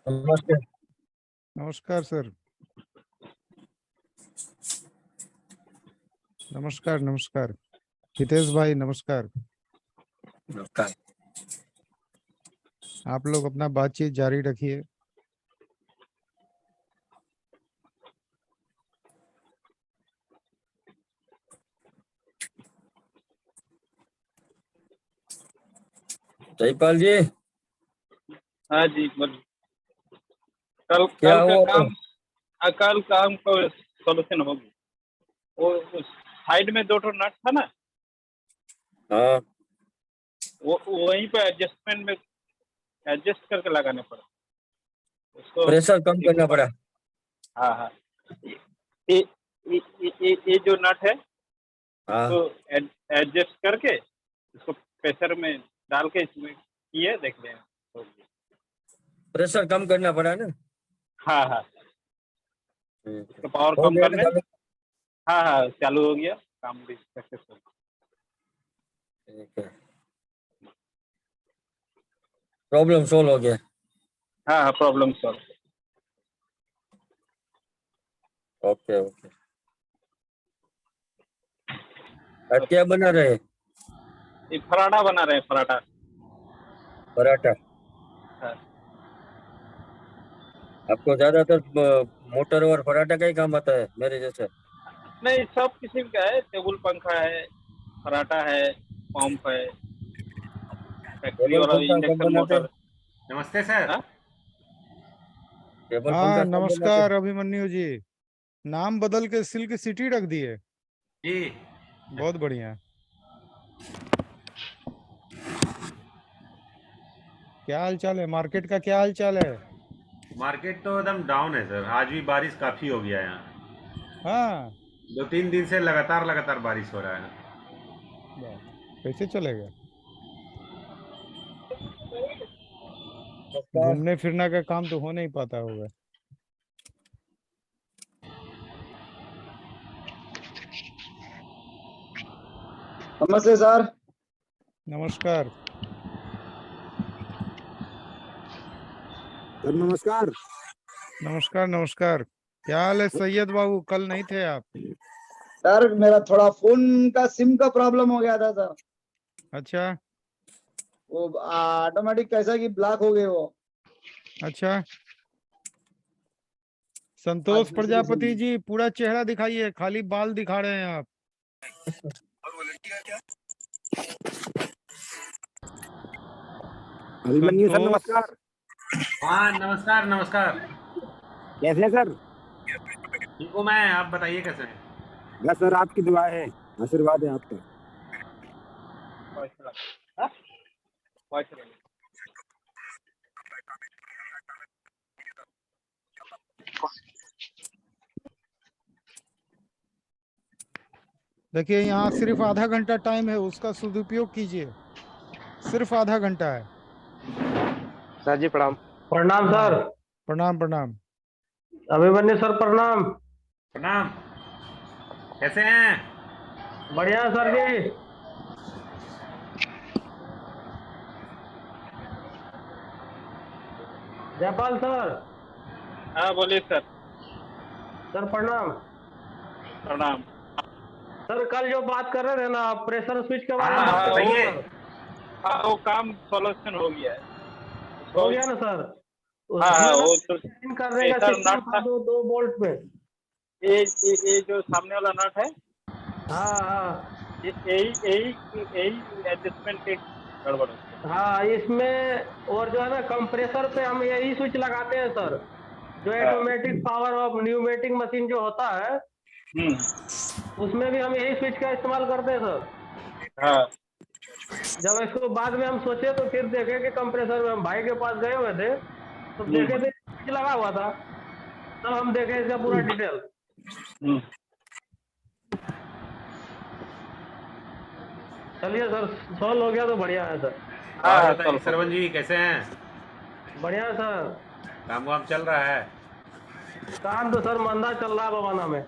नमस्ते। नमस्कार सर। नमस्कार नमस्कार हितेश भाई, नमस्कार। नमस्कार। आप लोग अपना बातचीत जारी रखिए। जयपाल जी। हाँ जी बोलिए। कल क्या कल का हुआ? काम कल काम का सोल्यूशन होगी। वो साइड में 2 नट था ना, हाँ, वो वहीं पे एडजस्टमेंट में एडजस्ट करके लगाने पड़ा उसको। प्रेशर कम करना पड़ा। हाँ हाँ, ये जो नट है हाँ, तो एडजस्ट करके इसको प्रेशर में डाल के इसमें किए देख लें हो गया। प्रेशर कम करना पड़ा ना। हाँ हाँ, इसको पावर हो कम गया करने। ना चालू? हाँ हाँ, चालू हो गया, काम भी सक्सेसफुल। ठीक है, प्रॉब्लम सोल्व हो गया। हाँ हाँ, प्रॉब्लम सॉल्व। Okay okay. आज क्या बना रहे? ये पराठा बना रहे हैं, पराठा। पराठा। हाँ। आपको ज्यादातर मोटर और पराठा का ही काम आता है मेरे जैसे? नहीं, सब किस्म का है। टेबल पंखा है, पराठा है, पंप है, फैक्ट्री टेबल वाला पंखा कब इंडक्शन बनाते हैं? मोटर। नमस्ते सर। हाँ? टेबल हाँ पंखा कब बनाते नमस्कार हैं? अभिमन्यु जी। नाम बदल के सिल्क सिटी रख दिए। जी बहुत बढ़िया। क्या हाल चाल है? मार्केट का क्या हाल चाल है? मार्केट तो एकदम डाउन है सर। आज भी बारिश काफी हो गया है यहाँ। हाँ, 2-3 दिन से लगातार बारिश हो रहा है। वाह, कैसे चलेगा? नमस्कार। घूमने फिरने का काम तो हो नहीं पाता होगा। नमस्ते सर। नमस्कार। सर नमस्कार। नमस्कार नमस्कार। क्या हाल है सैयद बाबू? कल नहीं थे आप? सर मेरा थोड़ा फोन का सिम का प्रॉब्लम हो गया था सर। अच्छा वो ऑटोमेटिक कैसा कि ब्लॉक हो गए वो। अच्छा। आज संतोष दूसरी सिम। प्रजापति जी, पूरा चेहरा दिखाइए, खाली बाल दिखा रहे हैं आप। अभिमन्यु सर संतोष। नमस्कार। हाँ नमस्कार नमस्कार। कैसे हैं सर? ठीक हूँ मैं, आप बताइए कैसे हैं? बस सर आपकी दुआ है, आशीर्वाद है आपका। हाँ? वॉइस लगा। देखिए यहाँ सिर्फ आधा घंटा टाइम है, उसका सदुपयोग कीजिए। सिर्फ आधा घंटा है। सर जी प्रणाम। प्रणाम सर। प्रणाम प्रणाम। अभिमन्यु सर प्रणाम। प्रणाम। कैसे हैं? बढ़िया है सर जी। जयपाल सर। हाँ बोलिए सर। सर प्रणाम। प्रणाम। सर कल जो बात कर रहे थे ना प्रेशर स्विच के बारे में हाँ बात कर रहे थे बताइए। सर। हाँ, वो काम सोल्यूशन हो गया है। हो गया ना सर? हाँ हाँ, उसमें ना वो तो इन करने का प्रेशर सिस्टम नट था था। दो बोल्ट पे। ये जो सामने वाला नट है, हाँ हाँ यही यही यही एडजस्टमेंट के गड़बड़ होती है। हाँ, इसमें और जो है ना कंप्रेसर पे हम यही स्विच लगाते हैं सर। जो हाँ। Automatic power of pneumatic machine जो होता है उसमें भी हम यही स्विच का इस्तेमाल करते हैं सर। हाँ। जब इसको बाद में हम सोचे तो फिर देखे कि कंप्रेसर में हम भाई के पास गए हुए थे तो देखे थे स्विच लगा हुआ था। तब हम देखे इसका पूरा डिटेल। चलिए सर, सॉल्व हो गया तो बढ़िया है सर। और हाँ, बताइए सरवन जी कैसे हैं? बढ़िया है सर। काम वाम चल रहा है? काम तो सर मंदा चल रहा है बवाना में।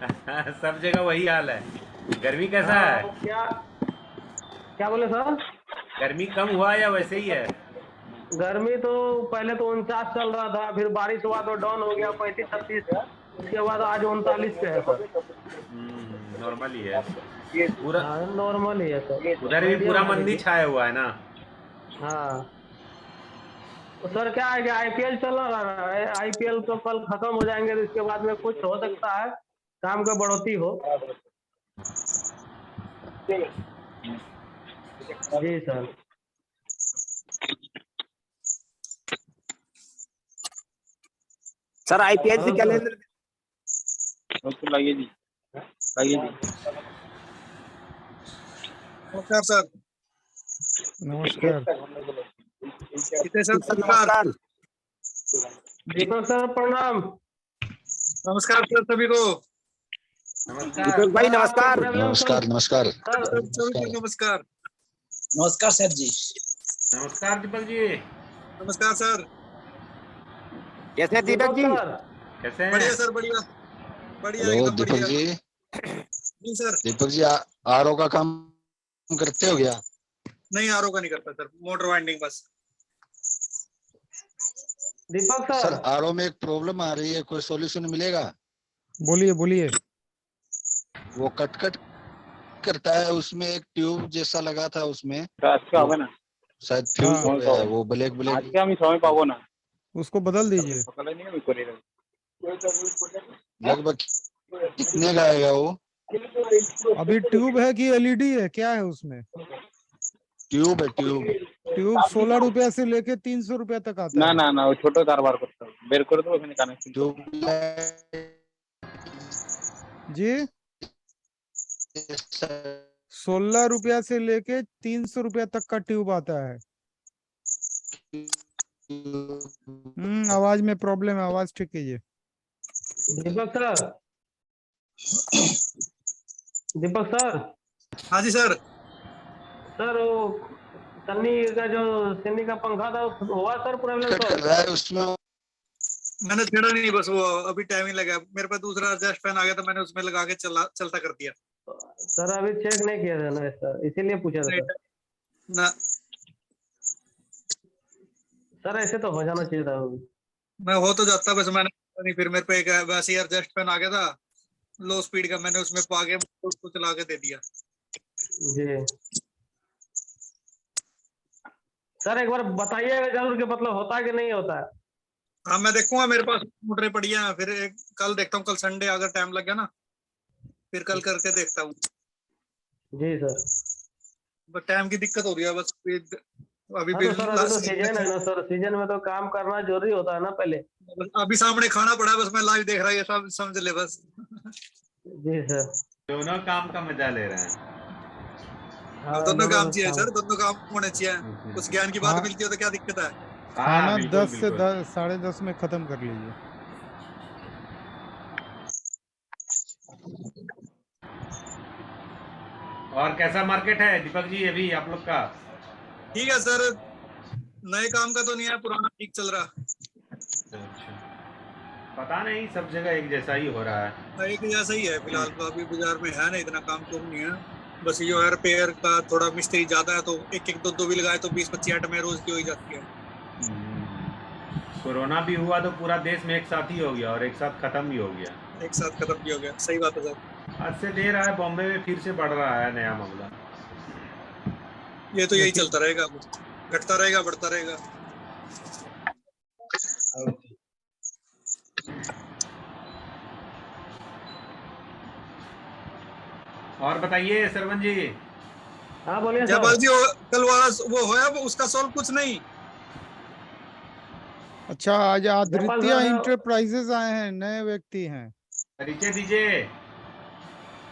सब जगह वही हाल है। गर्मी कैसा हाँ, है? क्या क्या बोले सर? गर्मी कम हुआ या वैसे ही है? गर्मी तो पहले तो 49 चल रहा था, फिर बारिश हुआ तो डाउन हो गया 35-36, उसके बाद आज 39 पे है सर। नॉर्मल ही है पूरा, हाँ नॉर्मल ही है सर। उधर भी पूरा मंदी छाया हुआ है ना। हाँ तो सर क्या है कि आईपीएल चल रहा है, आईपीएल तो कल खत्म हो जाएंगे तो इसके बाद में कुछ हो सकता है, काम का बढ़ोतरी हो। जी सर। सर आईपीएल से क्या हेलो लेना? तो लाइए जी, लाइए जी। नमस्कार सर। नमस्कार। कितने सर? सर नमस्कार। नमस्कार। दीपक सर प्रणाम। नमस्कार सर सभी को। नमस्कार दीपक भाई नमस्कार। नमस्कार नमस्कार सर सभी को नमस्कार। नमस्कार सर जी। नमस्कार दीपक जी, नमस्कार सर। कैसे हैं दीपक जी? सर कैसे हैं? बढ़िया सर, बढ़िया बढ़िया, हेलो एकदम दीपक बढ़िया। जी। जी सर। दीपक जी आरओ का काम करते हो क्या? नहीं, आरओ का नहीं करता सर, मोटर वाइंडिंग बस। दीपक सर सर आरओ में एक प्रॉब्लम आ रही है, कोई सॉल्यूशन मिलेगा? बोलिए बोलिए। वो कट कट करता है, उसमें एक ट्यूब जैसा लगा था, उसमें अच्छा হবে না, शायद फ्यूज हाँ। हो गया है, वो ब्लैक ब्लैक আজকে আমি সময় পাবো না, उसको बदल दीजिए। সকালে নিয়ে আমি করে দেবো। लगभग कितने का आएगा वो? अभी ट्यूब है कि एलईडी है, क्या है उसमें? ट्यूब है ट्यूब। ट्यूब 16 रुपया से लेके 300 रुपया तक आता না है। না না, ওই ছোট তার বার করতে হবে, বের করে দেবো, ওখানে কানেকশন ट्यूब जी 16 रुपया से लेके 300 रुपया तक का ट्यूब आता है। आवाज में प्रॉब्लम है, आवाज ठीक कीजिए। दीपक सर दीपक सर हाँ जी सर। सर वो सन्नी का जो सन्नी का पंखा था हुआ सर प्रॉब्लम कट कर तो? रहा है उसमें। मैंने छेड़ा नहीं, बस वो अभी टाइम ही लगा। मेरे पास दूसरा एडजस्ट फैन आ गया था, मैंने उसमें लगा के चलता कर दिया। सर अभी चेक नहीं किया था ना सर, इसीलिए पूछा था सर। ना, सर ऐसे तो हो जाना चाहिए था। मैं हो तो जाता, बस मैंने नहीं, फिर मेरे पे एक वैसे ही एडजस्ट फैन आ गया था लो स्पीड का, मैंने उसमें पा के उसको चला के दे दिया। जी सर एक बार बताइएगा जरूर कि मतलब होता है कि नहीं होता है। हाँ मैं देखूंगा, मेरे पास मोटरें पड़ी हैं, फिर कल देखता हूँ, कल संडे अगर टाइम लग गया ना फिर कल करके देखता हूँ। जी सर। बस टाइम की दिक्कत हो रही है बस, अभी हाँ भी तो सर अभी तो सीजन है ना सर, सीजन में तो काम करना जरूरी होता है ना पहले। अभी सामने खाना पड़ा है, बस मैं लाइव देख रहा हूँ, ये सब समझ ले बस। जी सर। दोनों काम का मजा ले रहे हैं। हाँ, दोनों काम काम- चाहिए सर, दोनों काम होने चाहिए। कुछ ज्ञान की बात हाँ। मिलती है तो क्या दिक्कत है। खाना बिल्कुल, 10 से बिल्कुल। 10 10:30 में खत्म कर लीजिए। और कैसा मार्केट है दीपक जी अभी आप लोग का? ठीक है सर, नए काम का तो नहीं है, पुराना ठीक चल रहा। अच्छा, पता नहीं सब जगह एक जैसा ही हो रहा है। एक जैसा ही है फिलहाल तो, अभी बाजार में है ना इतना काम तो नहीं है। बस ये है रिपेयर का थोड़ा मिस्त्री ज्यादा है, तो एक दो दो भी लगाए तो 20-25 आइटमें रोज की हो ही जाती है। कोरोना भी हुआ तो पूरा देश में एक साथ ही हो गया और एक साथ खत्म भी हो गया। एक साथ खत्म भी हो गया, सही बात है सर। आज से देर है, बॉम्बे में फिर से बढ़ रहा है नया मामला। ये तो यही चलता रहेगा, घटता रहेगा बढ़ता रहेगा। और बताइए सरवन जी। हाँ बोलिए सर। जयपाल जी कल वाला वो होया, उसका सॉल्व कुछ नहीं। अच्छा, आज आदित्य सर, इंटरप्राइजेज आए हैं, नए व्यक्ति हैं। परिचय दीजिए।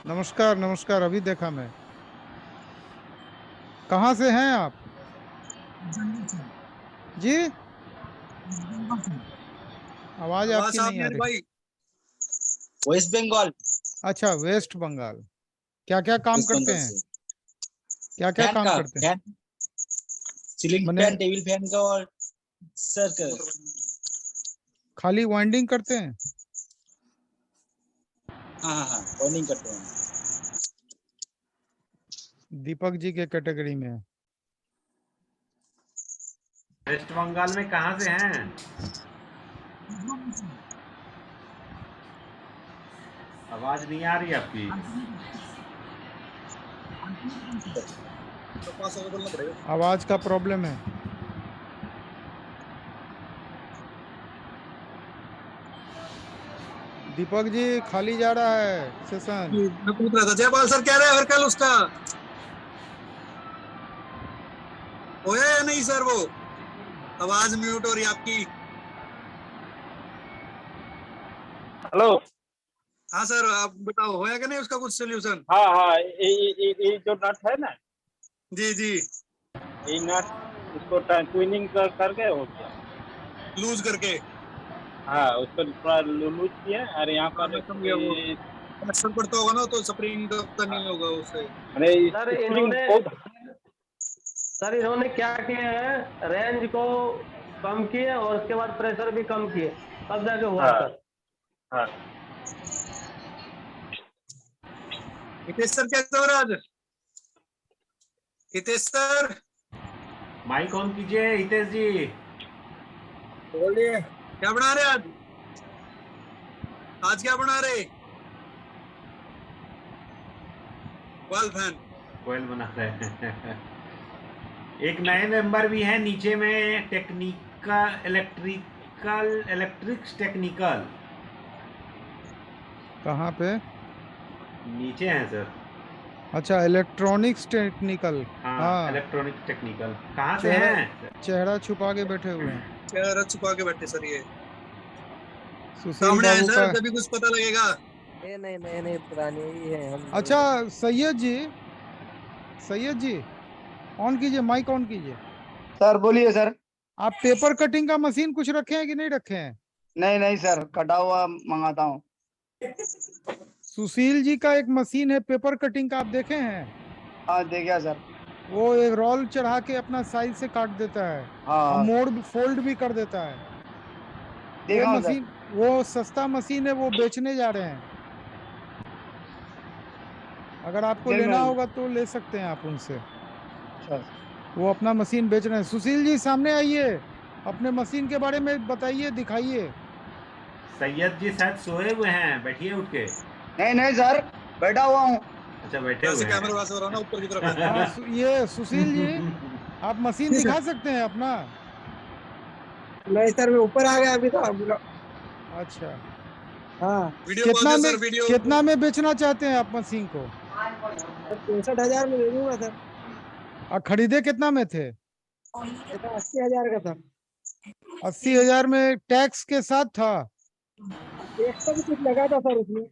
नमस्कार नमस्कार, अभी देखा मैं। कहाँ से हैं आप जी? आवाज आपकी नहीं आ रही। भाई वेस्ट बंगाल। अच्छा, वेस्ट बंगाल। क्या क्या काम करते हैं? क्या क्या काम करते हैं? सीलिंग मने- फैन, टेबल फैन का और सर का। खाली वाइंडिंग करते हैं? हाँ वाइंडिंग करते हैं। दीपक जी के कैटेगरी में है। वेस्ट बंगाल में कहाँ से हैं? आवाज नहीं आ रही आपकी। तो 500 का बोलना पड़ेगा। आवाज का प्रॉब्लम है। दीपक जी खाली जा रहा है सेशन। मैं पूछ रहा था जयपाल सर कह रहे हैं फिर कल उसका होया या नहीं सर? वो आवाज म्यूट हो रही है आपकी। हेलो। हाँ सर आप बताओ होया कि नहीं उसका कुछ सोल्यूशन? हाँ हाँ, ये जो नट है ना, जी जी ये नट इसको ट्विनिंग करके हो गया। लूज करके। हाँ, उसको थोड़ा लूज किया और यहाँ हाँ, पर मैं समझ गया वो। प्रेशर पड़ता होगा ना तो स्प्रिंग तो नहीं होगा उससे। अरे सर स्प्रिंग इन्होंने बहुत सर इन्होंने क्या किया है, रेंज को कम किए और उसके बाद प्रेशर भी कम किए, तब जाके हुआ हाँ। सर। हाँ। हितेश सर कैसे हो रहा आज? हितेश सर माइक ऑन कीजिए हितेश जी। बोलिए। क्या बना रहे आज? आज क्या बना रहे? वाल फैन। कोयल बना रहे हैं। एक नए मेंबर भी हैं नीचे में, इलेक्ट्रिक्स टेक्निकल। कहाँ पे? नीचे हैं सर। अच्छा इलेक्ट्रॉनिक्स टेक्निकल। हाँ हाँ इलेक्ट्रॉनिक्स टेक्निकल। कहाँ से चेहरा हैं? चेहरा छुपा के बैठे हुए हैं। चेहरा छुपा के बैठे सर ये। सुशील सामने आए बाबू सर का। तभी कुछ पता लगेगा। नहीं पुराने ही हैं हम। अच्छा सैयद जी ऑन कीजिए, माइक ऑन कीजिए। सर बोलिए सर। आप पेपर कटिंग का मशीन कुछ रखे हैं कि नहीं रखे हैं? नहीं नहीं सर, कटा हुआ मंगाता हूँ। सुशील जी का एक मशीन है पेपर कटिंग का, आप देखे हैं? हाँ देखिए सर। वो एक रोल चढ़ा के अपना साइज से काट देता है हाँ और हाँ मोड़ फोल्ड भी कर देता है। देखा वो हूँ सर। मशीन, वो सस्ता मशीन है, वो बेचने जा रहे हैं। अगर आपको जेल में- लेना होगा तो ले सकते हैं आप उनसे। अच्छा। वो अपना मशीन बेच रहे हैं। सुशील जी सामने आइए, अपने मशीन के बारे में बताइए, दिखाइए। सैयद जी शायद सोए हुए हैं, बैठिए उठ के। नहीं नहीं सर, बैठा हुआ हूँ। अच्छा बैठे जैसे हुए कैमरे हैं। पास हो रहा ना ऊपर की तरफ। हाँ ये सुशील जी आप मशीन जी सर। दिखा सकते हैं अपना? नहीं सर, मैं ऊपर आ गया अभी तो। अच्छा हाँ वीडियो कॉल कितना दे में सर वीडियो। कितना में बेचना चाहते हैं आप मशीन को? 63,000 में दे दूंगा सर। और खरीदे कितना में थे? 80,000 का सर। 80,000 में टैक्स के साथ था। एक्स्ट्रा भी कुछ लगा था सर उसमें।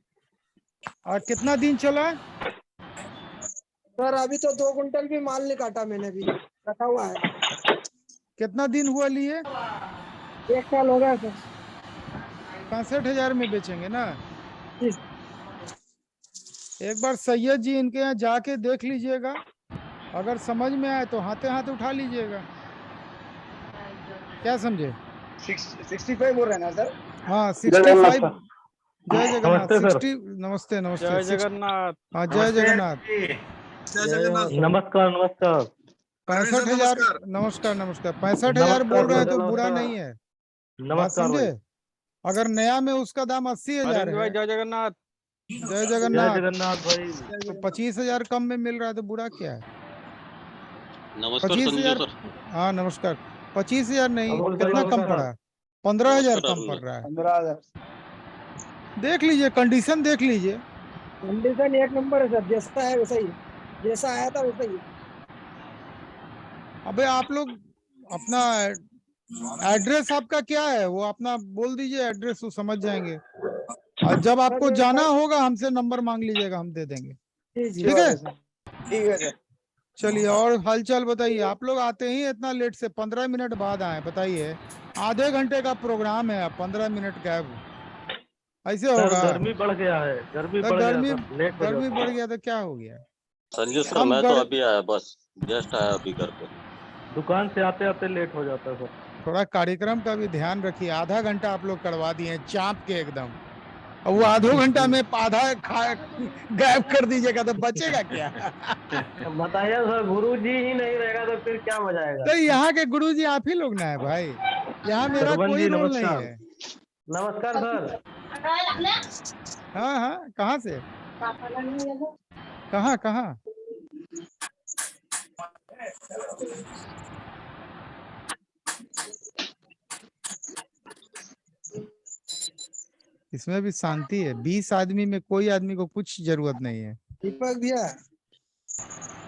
और कितना दिन चला? सर अभी तो 2 कुंटल भी माल नहीं काटा मैंने, भी कटा हुआ है। कितना दिन हुआ लिए? 1 साल हो गया सर। 65,000 में बेचेंगे ना? जी। एक बार सैयद जी इनके यहाँ जाके देख लीजिएगा, अगर समझ में आए तो हाथे हाथ उठा लीजिएगा। क्या समझे? 65 बोल रहे हैं ना सर? हाँ 65। जय जगन्नाथ। नमस्ते सर। 60 नमस्ते नमस्ते। जय जगन्नाथ। हाँ जय नमस्ते जगन्नाथ। जी। जय जगन्नाथ। नमस्कार नमस्कार। 65,000 नमस्कार। नमस्कार नमस्कार। 65,000 बोल रहे हैं तो बुरा नहीं है, बात नमस्कार समझे? अगर नया में उसका दाम 80,000 अरविंद भाई है। जय जगन्नाथ। जय जय जगन्नाथ। जगन्नाथ भाई। तो 25,000 कम में मिल रहा है तो बुरा क्या है? नमस्कार 25,000। संजू सर। हाँ नमस्कार। 25,000 नहीं, अमोल भाई, कितना कम नमस्कार। पड़ा? 15,000 नमस्कार, कम अरुण पड़ रहा है। 15,000। देख लीजिए, कंडीशन देख लीजिए। कंडीशन 1 नंबर है सर, जैसा है वैसा ही, जैसा आया था वैसा ही। अबे आप लोग अपना एड्रेस आपका क्या है वो अपना बोल दीजिए, एड्रेस वो समझ जाएंगे। और जब आपको जाना होगा हमसे नंबर मांग लीजिएगा, हम दे देंगे। ठीक है ठीक है सर। चलिए, और हालचाल बताइए। आप लोग आते ही इतना लेट से 15 मिनट बाद आए, बताइए। आधे घंटे का प्रोग्राम है, 15 मिनट कैब, ऐसे सर होगा? गर्मी बढ़ गया है, गर्मी तो बढ़ गया गर्मी सर, लेट हो गर्मी जाता बढ़ है। गया तो क्या हो गया? संजू सर हम मैं तो कर अभी आया, बस जस्ट आया अभी घर पे। दुकान से आते आते लेट हो जाता है सर। थोड़ा कार्यक्रम का भी ध्यान रखिए। आधा घंटा आप लोग करवा दिए चाप के एकदम। और वो आधो घंटा में आधा गायब कर दीजिएगा तो बचेगा क्या? बताइए सर, गुरुजी ही नहीं रहेगा तो फिर क्या मजा आएगा? तो यहाँ के गुरुजी आप ही लोग ना है भाई, यहाँ मेरा सरवन कोई जी, रोल नहीं नमस्कार। है। नमस्कार सर। हाँ हाँ, कहाँ से? कहाँ कहाँ? इसमें भी शांति है। 20 आदमी में कोई आदमी को कुछ जरूरत नहीं है। दीपक भैया,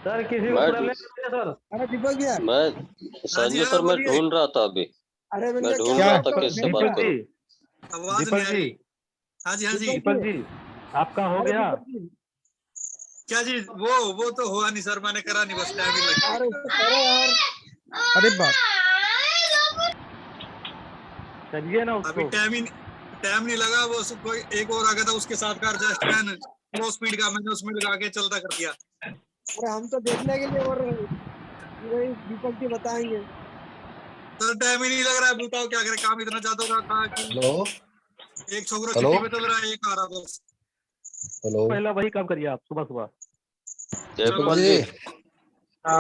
सर किसी को मैं बुला ले सर। अरे दीपक भैया, मैं संजू सर मैं बोलिए। ढूंढ रहा था अभी, अरे मैं मैंने ढूंढ क्या? रहा था किससे बात दीपक करूं। जी, आवाज नहीं आ रही। हाँ जी हाँ जी। दीपक जी, आपका हो गया? क्या जी? वो तो हुआ नहीं सर, मैंने करा नहीं, बस टाइम ही लग अरे उसको करो यार। अरे बाप, करिए ना अभी उसको। टाइम नहीं लगा। वो कोई एक और आ गया था उसके साथ का एडजस्ट फैन स्लो स्पीड का, मैंने उसमें लगा के चलता कर दिया। अरे हम तो देखने के लिए, और वही दीपक जी बताएंगे। सर टाइम ही नहीं लग रहा है, बताओ क्या करे, काम इतना ज्यादा हो रहा था कि एक छोकरा छुट्टी पे चल रहा है, एक आ रहा बस। पहला वही काम करिए आप सुबह सुबह। जयपाल जी,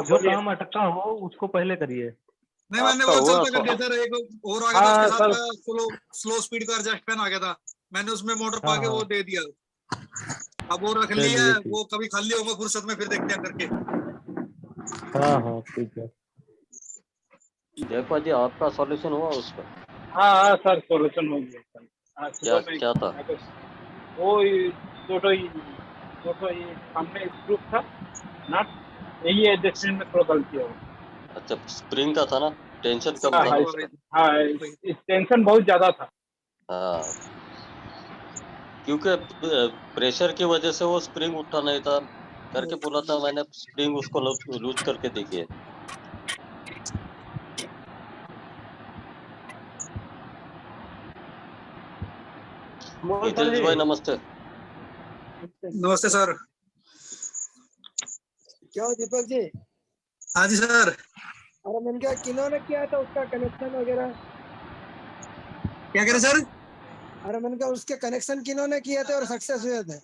जो काम अटका हो उसको पहले करिए। नहीं मैंने आपका वो हुआ चलता कर दिया सर। एक और आ गया था उसके साथ का स्लो स्पीड का एडजस्ट फैन आ गया था, मैंने उसमें मोटर पा के वो दे दिया। अब वो रख लिया है, वो कभी खाली होगा फुर्सत में फिर देखते हैं करके। हाँ ठीक है। जयपाल जी आपका सॉल्यूशन हुआ उसका? हाँ सर, सोल्यूशन हो गया सर। हाँ, क्या सुबह में क्या था? वो छोटो ये सामने स्क्रू था नट, यही एडजस्टमेंट में थोड़ा गलती हो गई। अच्छा स्प्रिंग का था ना, टेंशन कम हाँ था हाँ, ना उसका। हाँ इस टेंशन बहुत ज्यादा था। हाँ क्योंकि प्रेशर की वजह से वो स्प्रिंग उठा नहीं था, करके बोला था मैंने, स्प्रिंग उसको लूज करके देखिए। हितेश भाई नमस्ते। नमस्ते सर। क्या हो दीपक जी? हाँ जी सर। अरे मैंने क्या किन्होंने किया था उसका कनेक्शन वगैरह? क्या कह रहे सर? अरे मैंने कहा उसके कनेक्शन किन्होंने किए थे और सक्सेस हुए थे?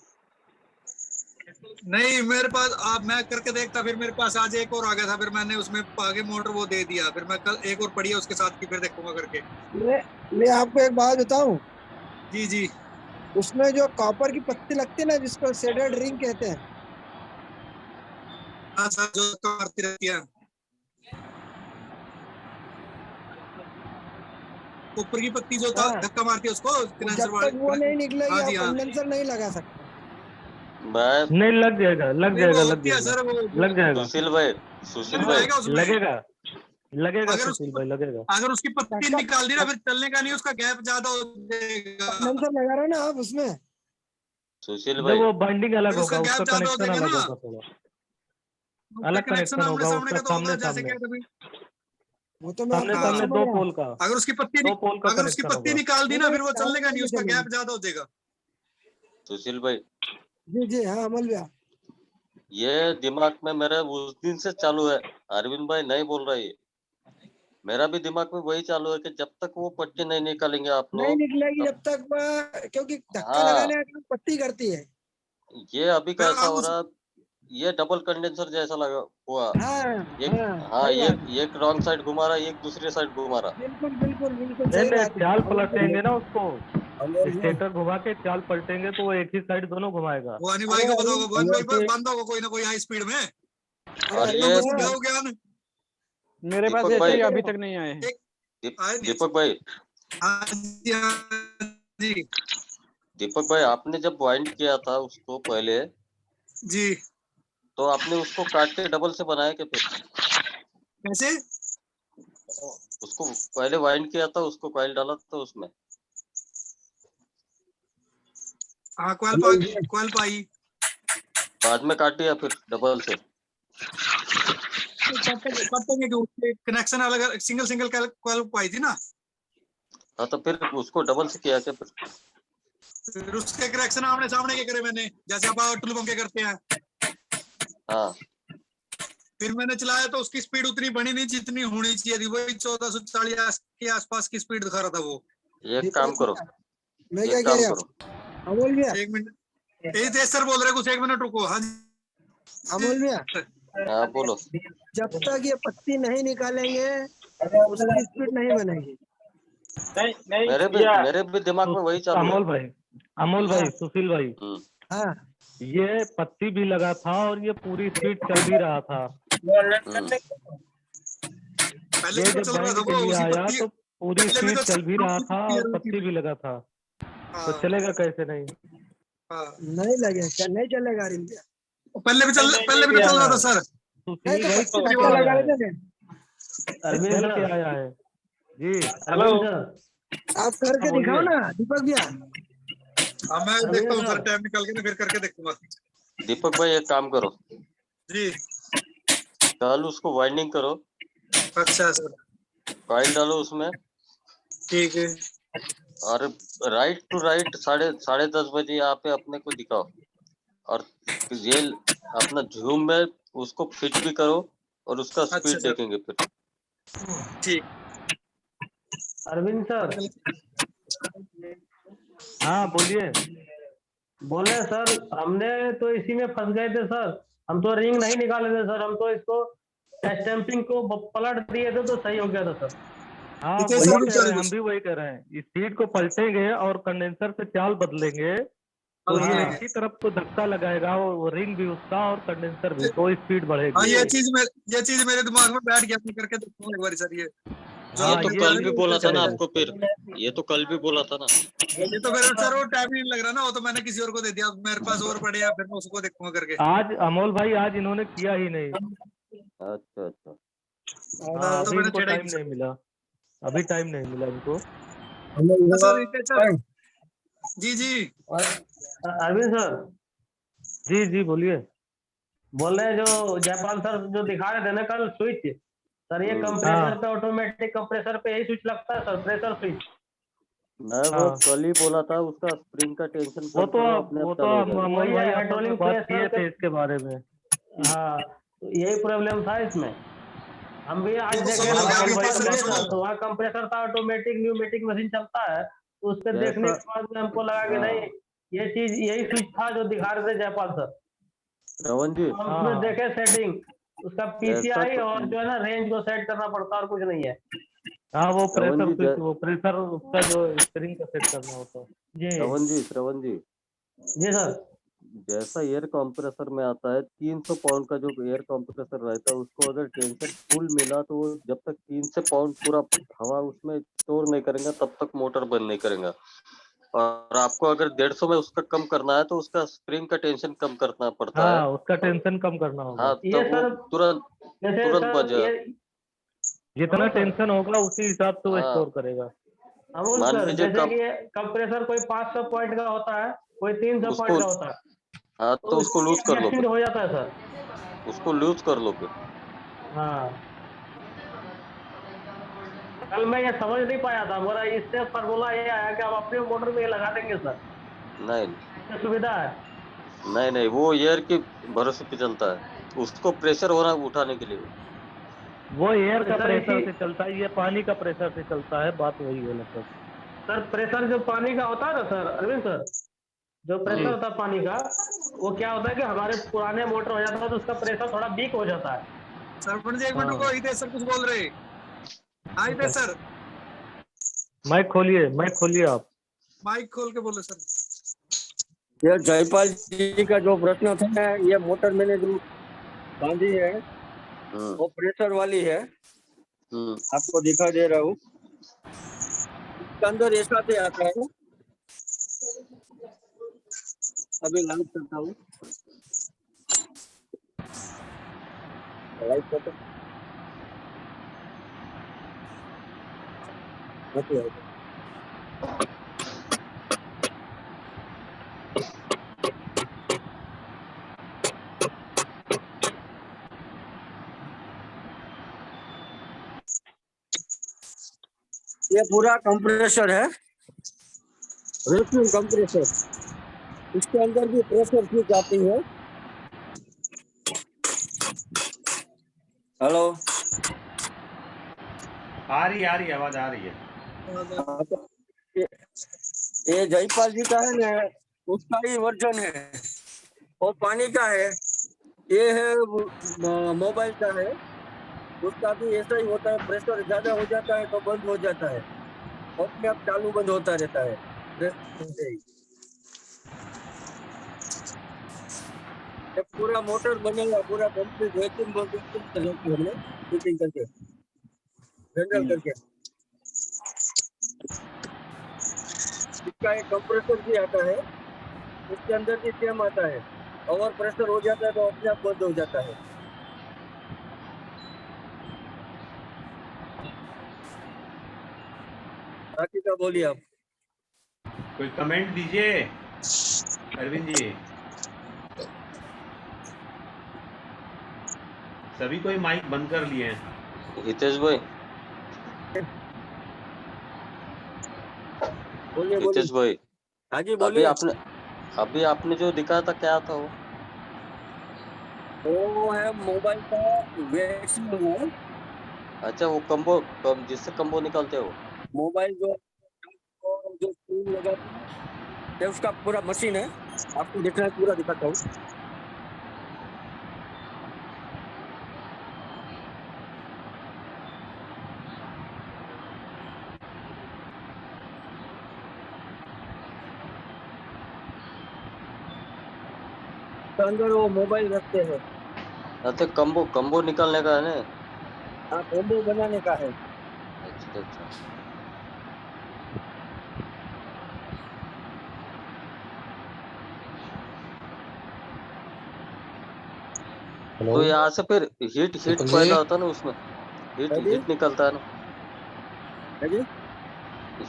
नहीं मेरे पास, आप मैं करके देखता, फिर मेरे पास आज एक और आ गया था, फिर मैंने उसमें आगे मोटर वो दे दिया, फिर मैं कल एक और पड़ी है उसके साथ की, फिर देखूंगा करके। मैं आपको एक बात बताऊं, जी जी। उसमें जो कॉपर की पत्ती लगती है ना, जिसको शेडेड रिंग कहते हैं, हाँ सर, जो मारती रहती है ऊपर की पत्ती जो धक्का मारती है उसको, जब तक वो नहीं निकलेगी हाँ आप जी हाँ। कंडेंसर नहीं लगा सकते। मैं नहीं लग जाएगा सर वो लग जाएगा सुशील भाई लगेगा उसमें। लगेगा सुशील भाई लगेगा। अगर उसकी पत्ती निकाल दी ना, फिर चलने का नहीं, उसका गैप ज्यादा हो जाएगा। कंडेंसर लगा रहे ना आप उसमें, सुशील जब भाई वो बाइंडिंग अलग फिर उसका होगा, उसका गैप ज्यादा हो कनेक्शन जाएगा अलग ना। होगा, थोड़ा अलग कनेक्शन आमने होगा सामने उसका, का तो होता है, सामने जैसे सामने क्या कभी वो तो मैं सामने आपको सामने समझ दो रहा हूं। पोल का, अगर उसकी पत्ती दो पोल का अगर उसकी कनेक्शन पत्ती होगा। निकाल दी ना, फिर वो नहीं, चलने का नहीं, उसका चलेगी। गैप ज्यादा हो जाएगा। सुशील भाई जी जी हाँ अमल भैया। ये दिमाग में मेरे उस दिन से चालू है, अरविंद भाई नहीं बोल रहा, ये मेरा भी दिमाग में वही चालू है कि जब तक वो पट्टी नहीं निकालेंगे आप नहीं लोग, निकलेगी जब तक क्योंकि धक्का हाँ लगाने का पत्ती करती है। ये अभी फिर कैसा आप हो रहा, ये डबल कंडेंसर जैसा लगा हुआ। हाँ एक हाँ सही बात है। एक रॉन्ग साइड घुमा रहा, एक दूसरे साइड घुमा रहा। बिल्कुल बिल्कुल बिल्कुल नहीं सही नहीं, बात है। चाल पलटेंगे ना उसको, स्टेटर घुमा के चाल पलटेंगे तो वो एक ही साइड दोनों घुमाएगा। भवानी भाई को बताओगे, भवानी भाई बंद होगा कोई ना कोई हाई स्पीड में। और ये ज्ञान मेरे पास दीपक भाई ऐसे ही अभी तक नहीं आए हैं। दीपक भाई हाँ जी दीपक भाई आपने जब वाइंड किया था उसको पहले, जी, तो आपने उसको काट के डबल से बनाया क्या? फिर कैसे? उसको पहले वाइंड किया था, उसको कॉइल डाला था उसमें। हाँ कॉइल पाई बाद में काट दिया फिर डबल से। कटेंगे कि उसके कनेक्शन अलग, सिंगल कॉइल पाई थी ना। हाँ तो फिर उसको डबल से किया क्या? फिर उसके कनेक्शन आमने सामने के करे मैंने, जैसे आप टुल पंखे करते हैं। हाँ फिर मैंने चलाया तो उसकी स्पीड उतनी बनी नहीं जितनी होनी चाहिए थी, वही 1440 के आसपास की स्पीड दिखा रहा था वो। एक काम करो, मैं क्या कह रहा हूँ, अमोल भैया, एक मिनट, यही तेज सर बोल रहे कुछ, 1 मिनट रुको। हाँ जी अमोल भैया, हाँ बोलो। जब तक ये पत्ती नहीं निकालेंगे उसकी स्पीड नहीं बनेगी। नहीं भैया, मेरे भी दिमाग में वही चालू है। अमोल भाई, सुशील भाई, हाँ, ये पत्ती भी लगा था और ये पूरी स्पीड चल भी रहा था। पहले ये भी तो जब चल रहा बैंक था के वो, लिए उसी आया पत्ती तो पूरी पहले भी स्पीड तो चल भी रहा था और हाँ, पत्ती भी लगा था, तो हाँ, चलेगा कैसे नहीं? नहीं लगेगा, नहीं चलेगा अरविंद भैया। पहले भी तो चल रहा था सर। नहीं तो भाई पत्ती चल धक्का के लगा आया देते है, हैं। चल के आया है जी। हेलो, आप करके दिखाओ ना दीपक भैया। हाँ मैं देखता हूँ सर, टाइम निकाल के ना फिर करके देखूंगा। दीपक भाई एक काम करो, जी कल उसको वाइंडिंग करो, अच्छा सर, कॉइल डालो उसमें, ठीक है। और राइट टू राइट 10:30 बजे यहाँ पे अपने को दिखाओ, और ये अपना झूम में उसको फिट भी करो और उसका अच्छा स्पीड सर, देखेंगे फिर। ठीक। अरविंद सर, हाँ बोलिए। बोले सर, हमने तो इसी में फंस गए थे सर, हम तो रिंग नहीं निकाले थे सर, हम तो इसको स्टैंपिंग को पलट दिए थे तो सही हो गया था सर। हाँ ठीक है वही सर, कह रहे हैं, हम भी वही कह रहे हैं, इस सीट को पलटेंगे और कंडेंसर से चाल बदलेंगे तो ये हाँ। इसी तरफ को धक्का लगाएगा, वो रिंग भी उसका और कंडेंसर भी, तो स्पीड हाँ बढ़ेगी। ये चीज मेरे दिमाग में बैठ गया, मैं करके देखूंगा एक बार सर। ये जो ये हाँ, तो आपने ये कल बताया भी ना, बोला वो था ना चलेगा। आपको, फिर ये तो कल भी बोला था ना। ये तो मेरे सर वो टाइम ही नहीं लग रहा ना, वो तो मैंने किसी और को दे दिया, मेरे पास और पड़े हैं, फिर मैं उसको देखूंगा करके। आज अमोल भाई, आज इन्होंने किया ही नहीं। अच्छा अच्छा, हाँ, तो अभी मैंने इनको छेड़ा ही टाइम नहीं नहीं मिला, अभी टाइम नहीं मिला इनको। सर। सर जी जी अरविंद सर, जी जी बोलिए। बोल रहे जो जयपाल सर जो दिखा रहे थे ना कल स्विच, सर ये कंप्रेसर पे, ऑटोमेटिक कंप्रेसर पे यही स्विच लगता है सर, प्रेशर स्विच। मैं वो कल ही बोला था, उसका स्प्रिंग का टेंशन कम करो, अपने आप चालू हो जाएगा। अमोल भाई अपन लोग बात किए थे इसके बारे में। हाँ, तो यही प्रॉब्लम था इसमें। हम भी आज वो तो देखे सब लोग अमोल आगे भाई पास के में पास सुनो। तो वहाँ कंप्रेसर था, ऑटोमेटिक न्यूमेटिक मशीन चलता है, तो उसके देखने के बाद में हमको लगा कि नहीं, ये चीज यही स्विच था जो दिखा रहे थे जयपाल सर। रवन जी, हम उसमें देखे सेटिंग, उसका पीसीआई और जो है ना रेंज को सेट करना पड़ता है और कुछ नहीं है। हाँ वो प्रेशर स्विच, वो प्रेशर उसका जो स्प्रिंग का सेट करना होता है जी। श्रवण जी जी सर, जैसा एयर कंप्रेसर में आता है 300 पाउंड का जो एयर कंप्रेसर रहता है, उसको अगर टेंशन फुल मिला तो वो जब तक 300 पाउंड पूरा हवा उसमें स्टोर नहीं करेंगे तब तक मोटर बंद नहीं करेंगे। और आपको अगर 150 में उसका कम करना है तो उसका स्प्रिंग का टेंशन कम करना पड़ता है। उसका टेंशन कम करना होगा। हाँ, ये तब वो सर तुरंत बज जितना टेंशन होगा उसी हिसाब से वो हाँ। स्टोर करेगा। मान लीजिए जैसे कि कंप्रेसर कोई 500 पॉइंट का होता है, कोई 300 पॉइंट का होता है, हाँ तो उसको लूज कर लो, हो जाता है सर, उसको लूज कर लो फिर। हाँ कल मैं ये समझ नहीं पाया था, मेरा इससे फॉर्मूला ये आया कि आप अपने मोटर में ये लगा देंगे सर, नहीं सुविधा है। नहीं, वो एयर के भरोसे पे चलता है, उसको प्रेशर होना उठाने के लिए। वो एयर का प्रेशर से चलता है, ये पानी का प्रेशर से चलता है, बात वही है मतलब। सर प्रेशर जो पानी का होता है ना सर, अरविंद सर, जो प्रेशर होता है पानी का, वो क्या होता है कि हमारे पुराने मोटर हो जाता है तो उसका प्रेशर थोड़ा वीक हो जाता है। सरपंच जी 1 मिनट रुको, हितेश सर कुछ बोल रहे। हाँ हितेश सर, माइक खोलिए आप। माइक खोल के बोलो सर। ये जयपाल जी का जो प्रश्न था ना, ये मोटर मैंने जो बांधी है वो प्रेशर वाली है, आपको दिखा दे रहा हूँ। इसके अंदर ऐसा से आता है, अभी लाइव करता हूँ, लाइव करता हूँ। ये पूरा कंप्रेसर है, वैक्यूम कंप्रेसर। इसके अंदर भी प्रेशर स्विच आती है। हेलो, आ रही आवाज आ रही है। ये जयपाल जी का है ना, उसका ही वर्जन है। और पानी का है, ये है मोबाइल का है, उसका भी ऐसा ही होता है, प्रेशर ज्यादा हो जाता है तो बंद हो जाता है, अपने आप चालू बंद होता रहता है प्रेशर से ही। ये पूरा मोटर बनेगा, पूरा कंप्लीट वैक्यूम हमने फिटिंग करके जनरल करके। इसका एक कंप्रेसर भी आता है, उसके अंदर भी सेम आता है, ओवर प्रेशर हो जाता है तो अपने आप बंद हो जाता है। बाकी का बोलिए आप। कोई कमेंट दीजिए अरविंद जी। सभी कोई माइक बंद कर लिए हैं। हितेश भाई, बोलिए हितेश भाई, हाँ जी बोलिए। अभी आपने जो दिखाया था क्या था वो है मोबाइल का वैक्यूम है। अच्छा, वो कम्बो जिससे कम्बो निकालते हो? मोबाइल जो स्क्रीन लगाते हैं ये उसका पूरा मशीन है, आपको देखना है, पूरा दिखाता हूँ। अंदर वो मोबाइल रखते हैं। अच्छा, कम्बो निकालने का है ना? हाँ, कॉम्बो बनाने का है। अच्छा। तो यहाँ से फिर हीट पैदा होता है ना उसमें, हीट निकलता है ना,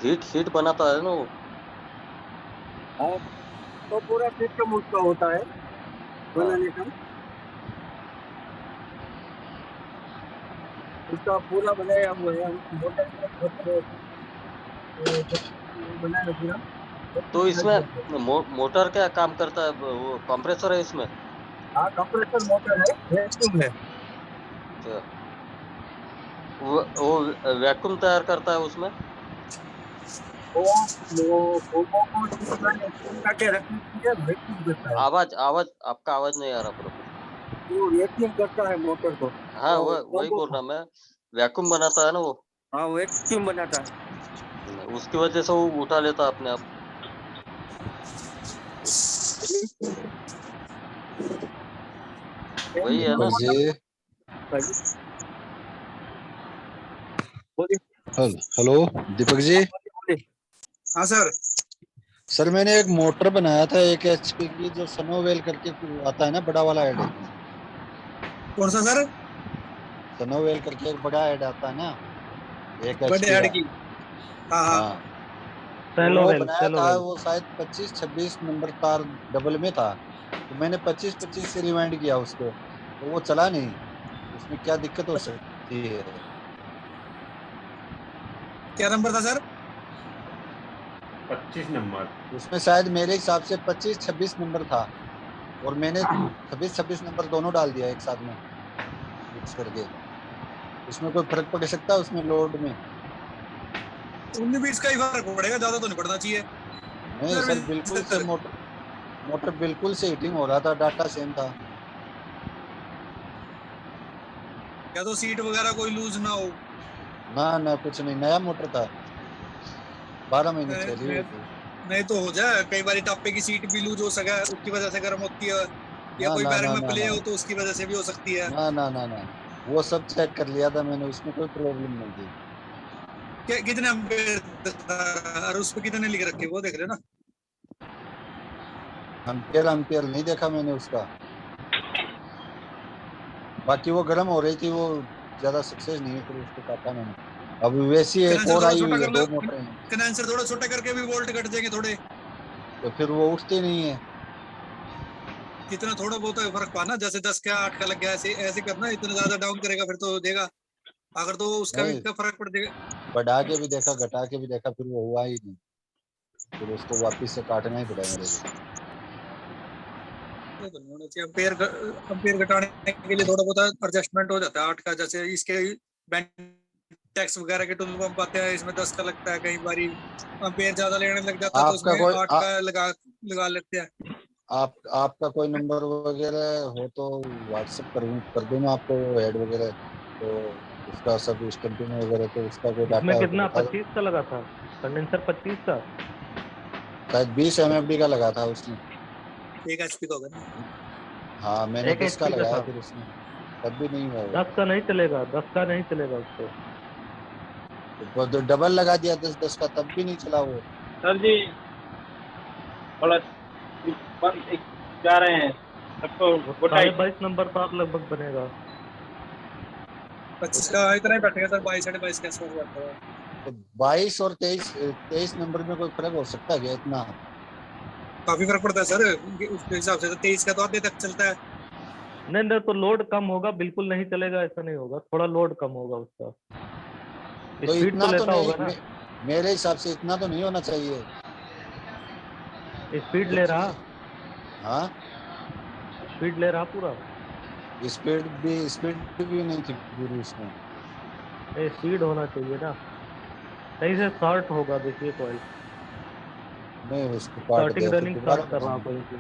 हीट बनाता है ना वो। हाँ, तो पूरा सिस्टम उसका होता है बनाने का, उसका पूरा बनाया हुआ है मोटर बनाया पूरा। तो इसमें मोटर क्या काम करता है? वो कंप्रेसर है इसमें? हाँ, कंप्रेसर मोटर है, वैक्यूम है। अच्छा, वो वैक्यूम तैयार करता है उसमें? आवाज आपका आवाज नहीं आ रहा प्रॉपर। वो वैक्यूम करता है मोटर को। हाँ, वही बोल रहा मैं, वैक्यूम बनाता है ना वो। हाँ, वैक्यूम बनाता है, उसकी वजह से वो उठा लेता है अपने आप। वही है ना जी। हेलो दीपक जी। हाँ सर। सर मैंने एक मोटर बनाया था 1 HP की, जो सनोवेल करके आता है ना, बड़ा वाला ऐड। कौन सा सर? सनोवेल करके एक बड़ा ऐड आता है ना, 1 बड़े HP हेड का। की। हाँ। हाँ, वो बनाया था, वो शायद 25-26 नंबर तार डबल में था, तो मैंने 25-25 से रिवाइंड किया उसको, तो वो चला नहीं। उसमें क्या दिक्कत हो सकती है? क्या नंबर था सर? 25 नंबर। उसमें शायद मेरे हिसाब से 25-26 नंबर था, और मैंने 26-26 नंबर दोनों डाल दिया एक साथ में मिक्स करके। उसमें कोई फर्क पड़ सकता है उसमें लोड में? 19-20 का ही फर्क पड़ेगा, ज्यादा तो नहीं पड़ना चाहिए। नहीं सर, बिल्कुल से मोटर बिल्कुल से हीटिंग हो रहा था, डाटा सेम था। या तो सीट वगैरह कोई लूज ना हो। ना कुछ नहीं, नया मोटर था, 12 महीने चली हुई थी। नहीं तो हो जाए, कई बार टापे की सीट भी लूज हो सके, उसकी वजह से गर्म होती है, या ना कोई ना बैरिंग ना में ना प्ले ना हो तो उसकी वजह से भी हो सकती है। ना, वो सब चेक कर लिया था मैंने, उसमें कोई प्रॉब्लम नहीं थी। कितने एम्पेयर और उस पे कितने लिख रखे वो देख रहे ना? एम्पियर नहीं देखा मैंने उसका, बाकी वो गर्म हो रही थी, वो ज्यादा सक्सेस नहीं है, फिर उसको काटा मैंने। अब वैसी एक कंडेंसर और थोड़ा आई छोटा हुई है, कर लो, 2 मोटरें हैं, कंडेंसर थोड़ा छोटा करके भी वोल्ट कट जाएंगे थोड़े। तो फिर वो उठती नहीं है। कितना थोड़ा बहुत फर्क पाना, जैसे 10 का 8 का लग गया, ऐसे ऐसे करना, इतना ज्यादा डाउन करेगा फिर तो देगा, अगर तो उसका भी नहीं, फर्क पड़ जाएगा। बढ़ा के भी देखा, घटा के भी देखा, फिर वो हुआ ही नहीं, फिर उसको वापस से काटना ही पड़ा मेरे को। एम्पेयर घटाने के लिए थोड़ा बहुत एडजस्टमेंट हो जाता है 8 का, जैसे इसके टैक्स वगैरह के टूल पंप आते हैं, इसमें 10 का लगता है, कई बार एम्पेयर ज्यादा लेने लग जाता है तो आपका उसमें कोई 8 का लगा लगा लेते हैं। आपका कोई नंबर वगैरह हो तो व्हाट्सएप कर दूं मैं आपको हेड वगैरह, तो उसका सब स्टैंपिंग वगैरह, तो उसका कोई डाटा इसमें हो तो कितना बता दो। 25 का लगा था कंडेंसर 25 का। शायद 20 MFD का लगा था उसने। 1 HP का होगा ना। हाँ मैंने 1 10 का HP का लगाया था। फिर उसमें, तब भी नहीं हुआ वो। 10 का नहीं चलेगा, 10 का नहीं चलेगा उसको। तो डबल लगा दिया 10 का, तब भी नहीं चला वो। सर जी थोड़ा जा रहे हैं सबको वो गुड नाइट। 22.5 नंबर तार लगभग बनेगा। 25 का इतना ही बैठेगा सर, 22 साढ़े 22 के आसपास बैठेगा। तो 22 और 23 नंबर में कोई फर्क हो सकता है क्या इतना? काफी फर्क पड़ता है सर उसके हिसाब से। तो 23 का तो आधे तक चलता है। नहीं नहीं, तो लोड कम होगा, बिल्कुल नहीं चलेगा ऐसा नहीं होगा, थोड़ा लोड कम होगा उसका। तो स्पीड तो इतना तो लेता नहीं, होगा ना। मेरे हिसाब से इतना तो नहीं होना चाहिए। स्पीड ले रहा, हाँ स्पीड ले रहा पूरा। स्पीड भी नहीं थी पूरी उसमें। नहीं, स्पीड होना चाहिए ना, सही से शॉर्ट होगा। देखिए कॉइल नहीं उसको काट स्टार्टिंग दिया फिर रनिंग दोबारा शॉर्ट कर रहा कहीं से।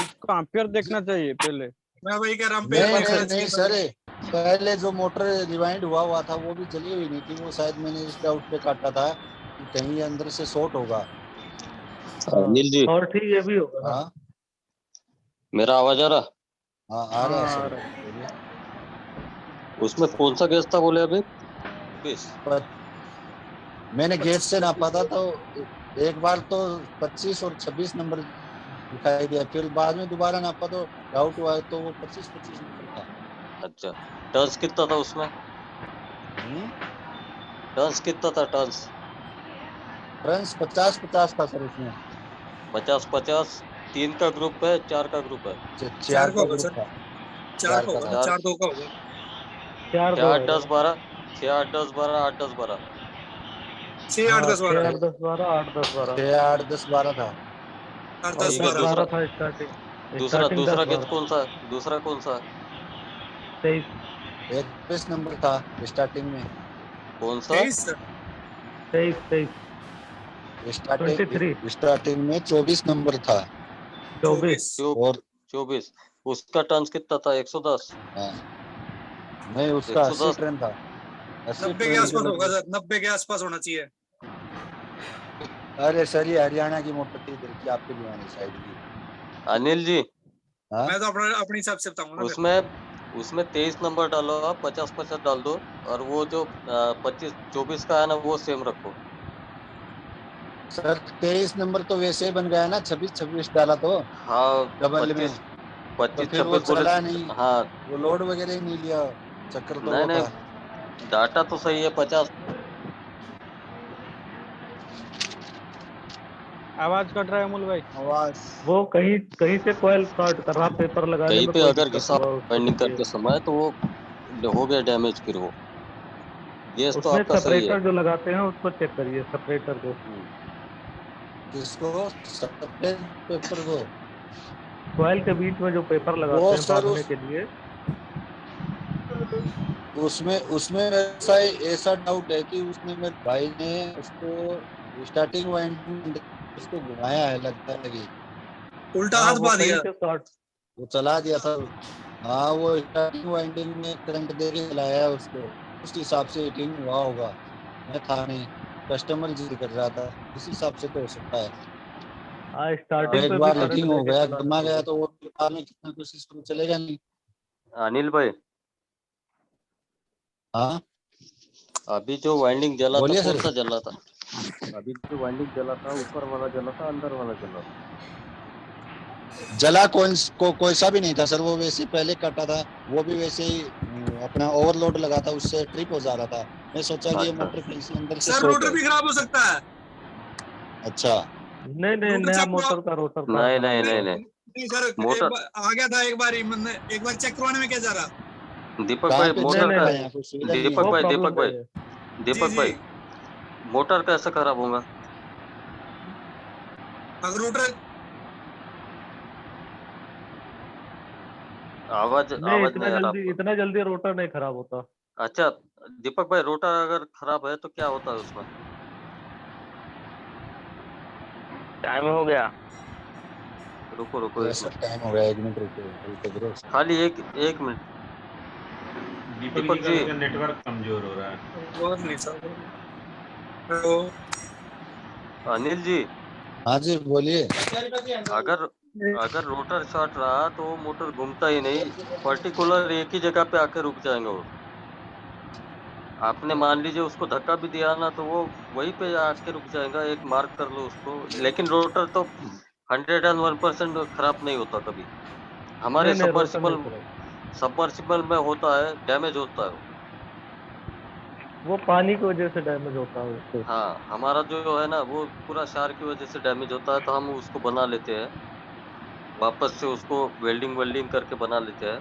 इसका एम्पियर देखना चाहिए पहले। मैं वही कह रहा हूँ, नहीं देखना नहीं नहीं चाहिए सर, पहले। पहले जो मोटर रिवाइंड हुआ था वो भी जली हुई नहीं थी, वो शायद मैंने इस डाउट पे काटा था कि कहीं ये अंदर से शॉर्ट होगा। हाँ अनिल जी, शॉर्ट ही ये भी होगा ना। हाँ मेरा आवाज आ रहा? हाँ आ रहा है हाँ आ सर, रहा है। बोलिए। उसमें कौन सा गैस था बोले अभी? 20? पर मैंने गेट से नापा था तो एक बार तो 25 और 26 नंबर दिखाई दिया, फिर बाद में दोबारा नापा तो डाउट हुआ तो वो 25 नंबर था। अच्छा, टर्न्स कितना था उसमें? टर्न्स कितना था? टर्न्स ट्रांस 50-50 था सर उसमें। 50-50? 3 का ग्रुप है, 4 का ग्रुप है? 4 का का होगा ग्रुप सर, था। 4 4 का का होगा था। ना, 4 4-2 का होगा। 4-2 8 आएगा 10 ना। 12, 6 8 10 12, 8 10 12। 6 8 हाँ 10 6 12 8 10 12, 8 10 12 6 8 10 12 था। 8 और 10 ठीक है। 10 12। 12 दूसरा था स्टार्टिंग। दूसरा स्टार्टिंग दूसरा 10 गैस 12। कौन सा है? दूसरा कौन सा है? 23 21 नंबर था स्टार्टिंग में। कौन सा? 23 सर। 23 23 स्टार्टिंग में 24 नंबर था। 24 और 24। उसका टर्न्स कितना था? 110? नहीं उसका 80 110। ट्रेन था। 80 90 के ट्रेन के आसपास होगा लगभग। सर, 90 के आसपास होना चाहिए। अरे सर ये हरियाणा की मोटर थी, इधर की आपके भिवानी साइड की। अनिल जी, हाँ मैं तो अपने हिसाब से बताऊंगा ना फिर। उसमें 23 नंबर डालो आप, 50-50 डाल दो। और वो जो 25-24 का है ना, वो सेम रखो। सर 23 नंबर तो वैसे ही बन गया ना, 26-26 डाला तो हाँ, डबल में, 25 तो 25 फिर वो 26 बोले चला तो। नहीं, हाँ, वो लोड वगैरह ही नहीं लिया, चक्कर तो नहीं वो था। नहीं, डाटा तो सही है 50। आवाज कट रहा है अमूल भाई। आवाज वो कहीं कहीं से कॉइल शॉर्ट कर रहा, पेपर लगाने कहीं में पे कोई अगर दिक्कत घिसा होगा उसको बाइंडिंग देखिए। करते समय तो वो हो गया डैमेज। फिर वो गैस तो उसमें आपका सही है। सेपरेटर जो लगाते हैं उसको चेक करिए, सेपरेटर को। जिसको सफेद पेपर को, कॉइल के बीच में जो पेपर वो लगाते हैं सर बांधने के लिए। उसमें उसमें ऐसा ऐसा डाउट है कि उसने मेरे भाई ने उसको स्टार्टिंग वाइंडिंग उसको घुमाया है लगता है कि उल्टा हाँ हाथ वो पा कहीं दिया। से शॉर्ट। वो चला दिया था। हाँ वो स्टार्टिंग वाइंडिंग में करंट दे के चलाया है उसको, उस हिसाब से हीटिंग हुआ होगा। मैं था नहीं, कस्टमर जिद कर रहा था, इस हिसाब से तो हो सकता है। हाँ तो स्टार्टिंग एक पे भी बार करंट हीटिंग दे हो के गया चलाना गरमा गया चाहिए। तो वो बाद में कितना कोशिश करो चलेगा नहीं। अनिल भाई, हाँ अभी जो वाइंडिंग जला था बोलिए कौन सर। सा जला था? अभी जो वाइंडिंग जला था, ऊपर वाला जला था, अंदर वाला जला था? जला कोई सा भी नहीं था सर, वो वैसे ही पहले कटा था, वो भी वैसे ही अपना ओवरलोड लगा था, उससे ट्रिप हो जा रहा था। मैं सोचा कि ये अच्छा, मोटर कहीं से अंदर से सर शॉर्ट रोटर है। भी खराब हो सकता है। अच्छा नहीं नहीं, रोटर नया चेक मोटर का रोटर कहाँ नहीं खराब नहीं नहीं होगा। नहीं, नहीं सर, एक मोटर। बार आ गया था, एक बार ही मैंने एक बार चेक करवाने में क्या जा रहा। दीपक कहाँ भाई, पे नहीं चेक मोटर नहीं का। कराया, नहीं, कोई सुविधा नहीं है। दीपक वो भाई, प्रॉब्लम दीपक भाई, नहीं है। जी दीपक जी, भाई, मोटर कैसे खराब होगा? अगर रोटर आवाज नहीं, आवाज नहीं आ रहा आपको? इतना जल्दी रोटर नहीं खराब होता। अच्छा, दीपक भाई, रोटर अगर खराब है तो क्या होता है उसमें? टाइम हो गया। रुको रुको एक सर मिनट, टाइम हो गया, 1 मिनट रुको। खाली एक मिनट। दीपक जी का नेटवर्क कमजोर हो रहा है। और नहीं सर। हेलो अनिल जी, हाँ जी बोलिए। अगर रोटर शॉर्ट रहा तो वो मोटर घूमता ही नहीं, पर्टिकुलर एक ही जगह पे आके रुक जाएगा वो। आपने मान लीजिए उसको धक्का भी दिया ना तो वो वहीं पे आके रुक जाएगा, एक मार्क कर लो उसको। लेकिन रोटर तो 101% खराब नहीं होता कभी। हमारे नहीं रोटर नहीं खराब, सबमर्सिबल में होता है, डैमेज होता है। वो पानी की वजह से डैमेज होता है उससे। हाँ, हमारा जो है ना वो पूरा क्षार की वजह से डैमेज होता है, तो हम उसको बना लेते हैं, वापस से उसको वेल्डिंग करके बना लेते हैं।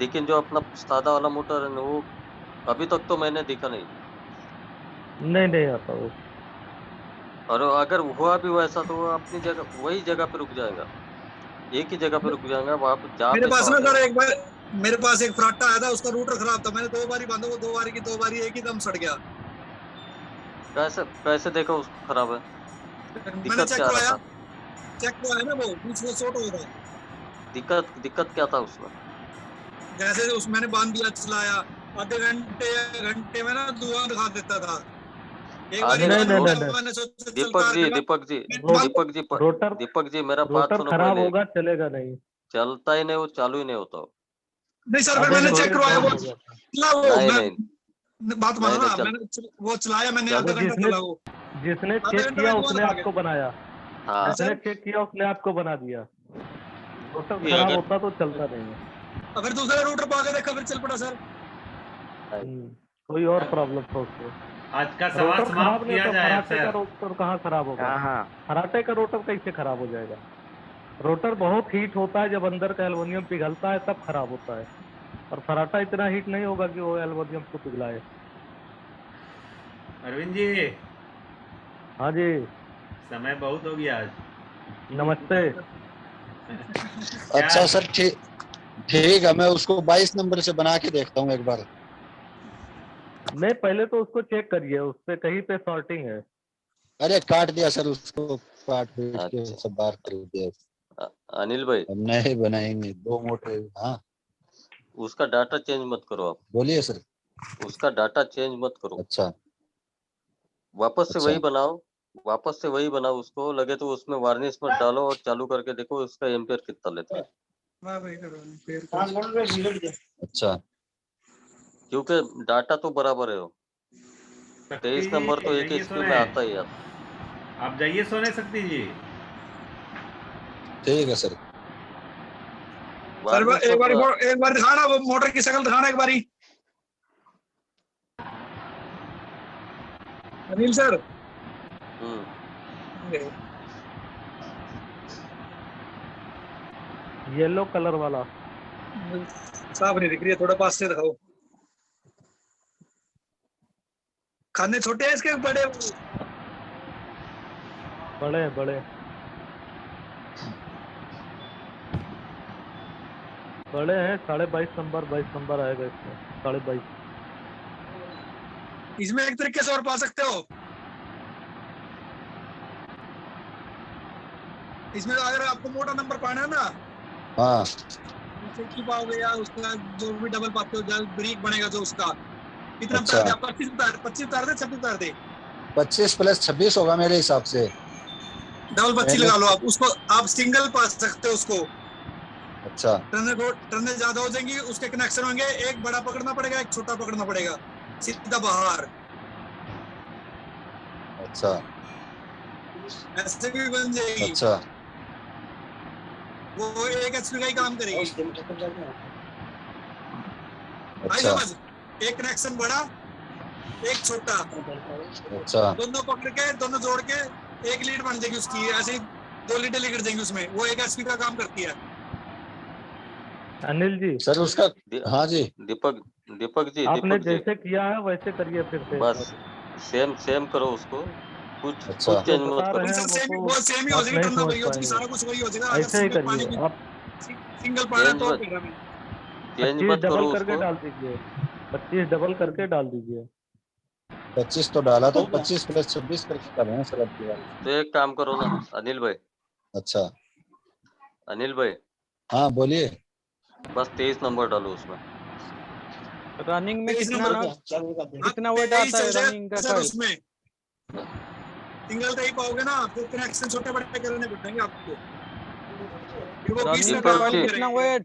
लेकिन जो अपना सादा वाला मोटर है ना, वो अभी तक तो मैंने देखा नहीं। नहीं आता वो। और अगर हुआ भी वैसा तो वो अपनी जगह वही जगह पे रुक जाएगा, एक ही जगह पे रुक जाएगा, वहां पे जहाँ मेरे पे पास ना शॉर्ट सर है। एक बार मेरे पास एक फराटा आया था, उसका रूटर खराब था, मैंने 2 बारी बांधा, वो 2 बारी की 2 बारी एक ही दम सड़ गया। कैसे देखा उसको खराब है? मैंने दिक्कत क्या आ रहा था? चेक करवाया ना, वो बीच में शॉर्ट हो गया। दिक्कत क्या था उसमें? जैसे उस मैंने बांध दिया, चलाया, आधे घंटे में ना धुआं दिखा देता था। एक बारी नहीं, मैंने सोचा दीपक जी मेरा बात रोटर सुनो खराब पहले। होगा चलेगा नहीं। चलता ही नहीं, वो चालू ही नहीं होता वो। नहीं सर, फिर मैंने चेक करवाया वो चला, वो नहीं बात मानो ना, नहीं, मैंने वो चलाया, मैंने आधा वो घंटा चला, वो जिसने आधा चेक घंटा किया में उसने धुआं आपको बनाया। हाँ, जिसने चेक किया उसने आपको बना दिया। रोटर खराब होता तो चलता नहीं है। अगर दूसरा रूटर पा के देखा फिर चल पड़ा सर। कोई और प्रॉब्लम था उसको। आज का सवाल रोटर खराब समाप्त नहीं किया होता, जाए फराटे का सर। रोटर कहाँ खराब होगा? फराटे का रोटर कैसे खराब हो जाएगा? रोटर बहुत हीट होता है, जब अंदर का एल्युमिनियम पिघलता है तब खराब होता है, और फराटा इतना हीट नहीं होगा कि वो एल्युमिनियम को पिघलाए। अरविंद जी, हाँ जी समय बहुत हो गया आज। नमस्ते। अच्छा सर ठीक है, मैं उसको 22 नंबर से बना के देखता हूँ एक बार। नहीं पहले तो उसको चेक करिए, उससे कहीं पे शॉर्टिंग है। अरे काट दिया सर उसको, काट पीट के अच्छा। सब बाहर कर दिया। अनिल भाई, अब नए बनाएंगे 2 मोटर। हाँ उसका डाटा चेंज मत करो आप। बोलिए सर। उसका डाटा चेंज मत करो, अच्छा वापस से अच्छा वही बनाओ। वापस से वही बनाओ, उसको लगे तो उसमें वार्निश मत डालो और चालू करके देखो उसका एम्पियर कितना लेता है। अच्छा। क्योंकि डाटा तो बराबर है, 23 नंबर तो एक जाइए एचपी सोने, में आता ही आता। आप जाइए सोने शक्ति जी। ठीक है सर। वार्निश एक मत बार दिखाना, वो मोटर की शक्ल दिखाना एक बारी अनिल सर। येलो कलर वाला साफ नहीं दिख रही है, थोड़ा पास से दिखाओ। खाने छोटे हैं इसके, बड़े बड़े बड़े बड़े हैं। 22.5 नंबर 22 नंबर आएगा इसमें, 22.5। इसमें एक तरीके से और पा सकते हो। इसमें अगर आपको मोटा नंबर पाना है ना, हाँ पाओगे या उसका जो भी डबल पाते हो, जब ब्रेक बनेगा जो उसका कितना अच्छा। उतार दे? 25 उतार दे, 26 उतार दे। 25 + 26 होगा मेरे हिसाब से। डबल 25 लगा लो आप उसको, आप सिंगल पा सकते हो उसको। अच्छा टर्ने ज्यादा हो जाएंगी, उसके कनेक्शन होंगे, एक बड़ा पकड़ना पड़ेगा, एक छोटा पकड़ना पड़ेगा, सीधा बाहर। अच्छा ऐसे भी बन जाएगी। अच्छा वो 1 एचपी का ही काम करेगी। भाई अच्छा समझ, एक कनेक्शन बड़ा, एक छोटा, अच्छा दोनों पकड़ के दोनों जोड़ के एक लीड बन जाएगी उसकी। ऐसे ही 2 लीड लीड जाएंगी उसमें, वो 1 एचपी का काम करती है। अनिल जी सर उसका। हाँ जी दीपक जी आपने जैसे किया है वैसे करिए फिर से। बस सेम करो उसको, कुछ अच्छा। चेंज मत बता करो। रहे हैं वो सेम ही हो आप जाएगी, नहीं टर्ना समझ वही हो जाएगी, पाएंगे। सारा कुछ वही हो जाएगा। अगर ऐसे ही सिंगल पानी करिए की आप। सिंगल पाना तो और 25 मत डबल करो करके उसको। डाल दीजिए, 25 डबल करके डाल दीजिए। 25 तो डाला, तो 25 + 26 करके कर रहे हैं सर अब की बार। तो एक काम करो ना अनिल भाई, अच्छा अनिल भाई, हाँ बोलिए। बस 23 नंबर डालो उसमें। रनिंग में 23 कितना नंबर ना कितना वेट आता है रनिंग का सर कॉइल? उसमें सिंगल ही पाओगे ना, फिर कनेक्शन छोटे बड़े करने पड़ेंगे आपको, फिर वो 20 में रनिंग का काम कॉइल नहीं कितना करेंगे। वेट?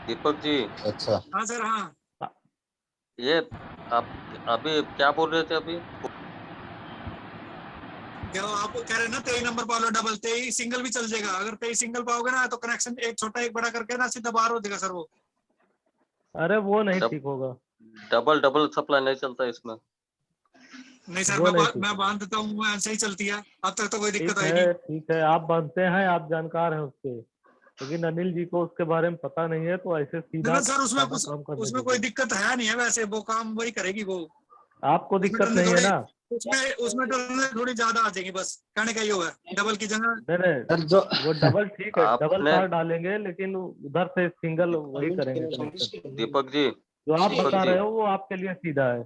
दीपक जी, अच्छा हाँ सर हाँ। ये आप अभी क्या बोल रहे थे अभी? क्या आप कह रहे हैं ना 23 नंबर पा लो डबल, 23 सिंगल भी चल जाएगा। अगर 23 सिंगल पाओगे ना तो कनेक्शन एक छोटा एक बड़ा करके ना सीधा बाहर हो जाएगा सर वो। अरे वो नहीं डब- ठीक होगा, डबल डबल सप्लाई नहीं चलता इसमें। नहीं सर, वो नहीं ठीक मैं होगा। बांध देता हूँ, मैं ऐसे ही चलती है अब तक तो कोई दिक्कत ठीक आई नहीं। है ठीक है, आप बांधते हैं, आप जानकार हैं उसके, लेकिन अनिल जी को उसके बारे में पता नहीं है, तो ऐसे सीधा देखो सर उसमें सादा काम करने उसमें कोई दीजिए। दिक्कत है नहीं है, वैसे वो काम वही करेगी वो। आपको उसमें दिक्कत टर्न नहीं है थोड़ी, ना? उसमें टर्न थोड़ी ज्यादा आ जाएगी, बस कहने का ही होगा डबल की जगह। नहीं सर जो वो डबल ठीक है, डबल आपने तार डालेंगे, लेकिन उधर से सिंगल वही करेंगे कनेक्शन। दीपक जी, जो आप दीपक बता जी, रहे हो वो आपके लिए सीधा है।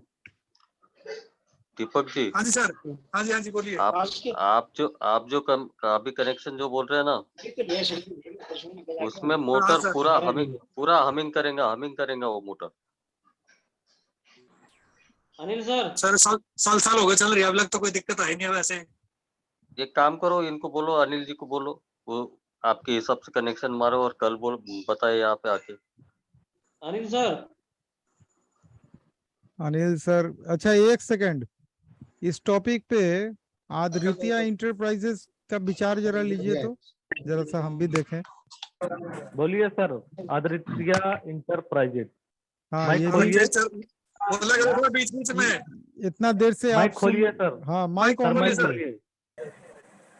दीपक जी, हाँ जी सर, हाँ जी बोलिए। आप जो अभी कनेक्शन जो बोल रहे हैं ना, उसमें हाँ मोटर सर, पूरा हमिंग करेगा वो मोटर। अनिल सर, सर साल हो गए चल रही है, अब लग तो कोई दिक्कत आई नहीं है वैसे। एक काम करो, इनको बोलो, अनिल जी को बोलो, वो आपके हिसाब से कनेक्शन मारो और कल बताए यहाँ पे आके। अनिल सर, अनिल सर, अच्छा एक सेकंड, इस टॉपिक पे आदित्य इंटरप्राइजेस का विचार जरा लीजिए तो, जरा सा हम भी देखें। बोलिए सर। आदित्य इंटरप्राइजेज, हाँ माइक ये भी खोलिए, बोला करो थोड़ा बीच बीच में। इतना देर से माइक आप खोलिए सर, हाँ mic mic on sir mic खोलिए सर। कीजिए, खोलिए।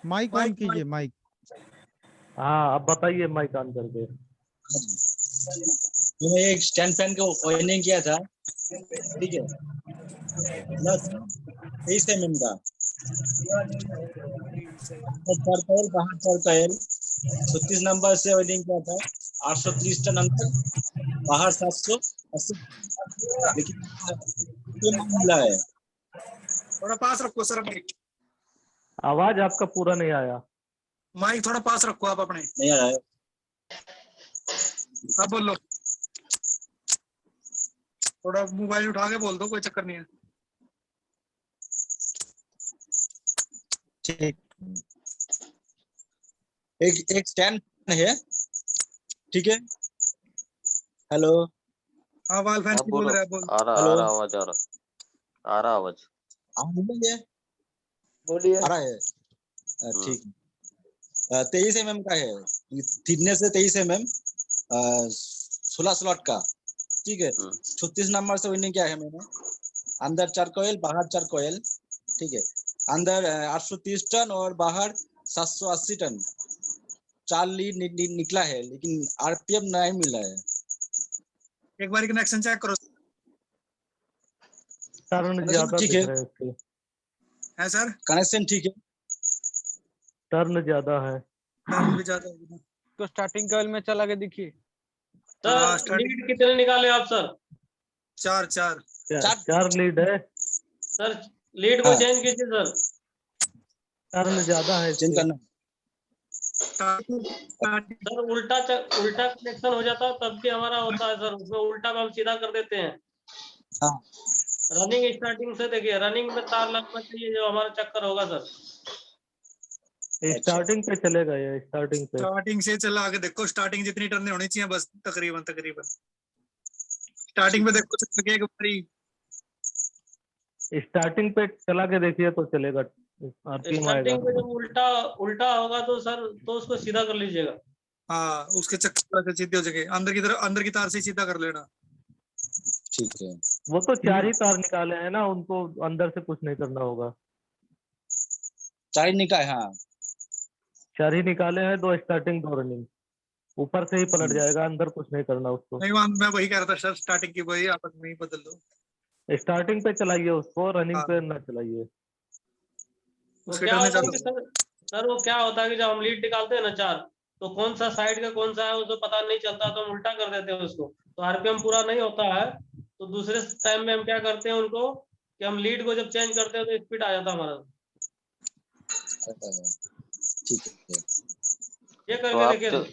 माइक ऑन कीजिए, माइक। हाँ अब बताइए माइक ऑन करके। मैंने एक स्टैंड फैन को ऑयलिंग किया था, ठीक है, प्लस 23 mm का, अंदर 4 कॉइल बाहर 4 कॉइल, 36 नंबर से ऑयलिंग किया था, 830 टन अंदर, बाहर 780, लेकिन ये माल मिला है। थोड़ा पास रखो सर अपने आवाज आपका पूरा नहीं आया। माइक, थोड़ा पास रखो आप अपने। नहीं आ रहा है। अब बोलो, थोड़ा मोबाइल उठा के बोल दो, कोई चक्कर नहीं है। ठीक, एक स्टैंड है, ठीक है। हेलो, हाँ वाल फैन आप की बोल बोलो, रहे हैं, बोल। आ हेलो, रहा आवाज, आ रहा आवाज। बोलिए बोलिए। आ रहा है, ठीक। 23 mm का है, थिकनेस से 23 mm, 16 स्लॉट का, ठीक है। 36 नंबर से विनिंग किया है मैंने, अंदर 4 कॉइल बाहर 4 कॉइल, ठीक है। अंदर 830 टन और बाहर 780 टन, 4 लीड निकला है, लेकिन आरपीएम नहीं मिला है। एक बार कनेक्शन चेक करो। टर्न ज्यादा ठीक दिख है, रहे हैं उसके, है सर, कनेक्शन ठीक है, टर्न ज्यादा है। टर्न भी ज्यादा है। तो स्टार्टिंग कॉइल में चला के देखिए। हाँ, सर लीड कितने निकाले आप सर? 4 लीड है सर, लीड को चेंज कीजिए सर, टर्न ज्यादा है चेंज इसके। करना। सर उल्टा कनेक्शन हो जाता है तब भी हमारा होता है सर, उसमें उल्टा में हम सीधा कर देते हैं। हाँ, रनिंग स्टार्टिंग से देखिए, रनिंग में तार लगना चाहिए, जो हमारा चक्कर होगा सर। स्टार्टिंग पे चलेगा ये, स्टार्टिंग से चला आगे देखो, स्टार्टिंग जितनी टर्न होनी चाहिए बस, तकरीबन स्टार्टिंग पे देखो चल के एक बारी। स्टार्टिंग पे चला के देखिए तो चलेगा, स्टार्टिंग पे जब उल्टा होगा तो सर, तो उसको सीधा कर लीजिएगा। हाँ, उसके चक्कर से सीधे हो जाएंगे, अंदर की तार से सीधा कर लेना। ठीक है, वो तो 4 ही तार निकाले हैं ना, उनको अंदर से कुछ नहीं करना होगा। 4 निकाले, हाँ 4 ही निकाले हैं, 2 स्टार्टिंग 2 रनिंग, ऊपर से ही पलट जाएगा, अंदर कुछ नहीं करना उसको। नहीं, मैं वही कह रहा था सर, स्टार्टिंग की वही आपस में ही बदल दो। स्टार्टिंग पे चलाइए उसको, रनिंग पे ना चलाइए। तो क्या होता है कि सर वो क्या होता है कि जब हम लीड निकालते हैं ना 4, तो कौन सा साइड का कौन सा है उसको पता नहीं चलता, तो हम उल्टा कर देते हैं उसको, तो आरपीएम पूरा नहीं होता है। तो दूसरे टाइम में हम क्या करते हैं उनको, कि हम लीड को जब चेंज करते हैं तो स्पीड आ जाता है हमारा। ठीक है। ये तो करके देखिए सर।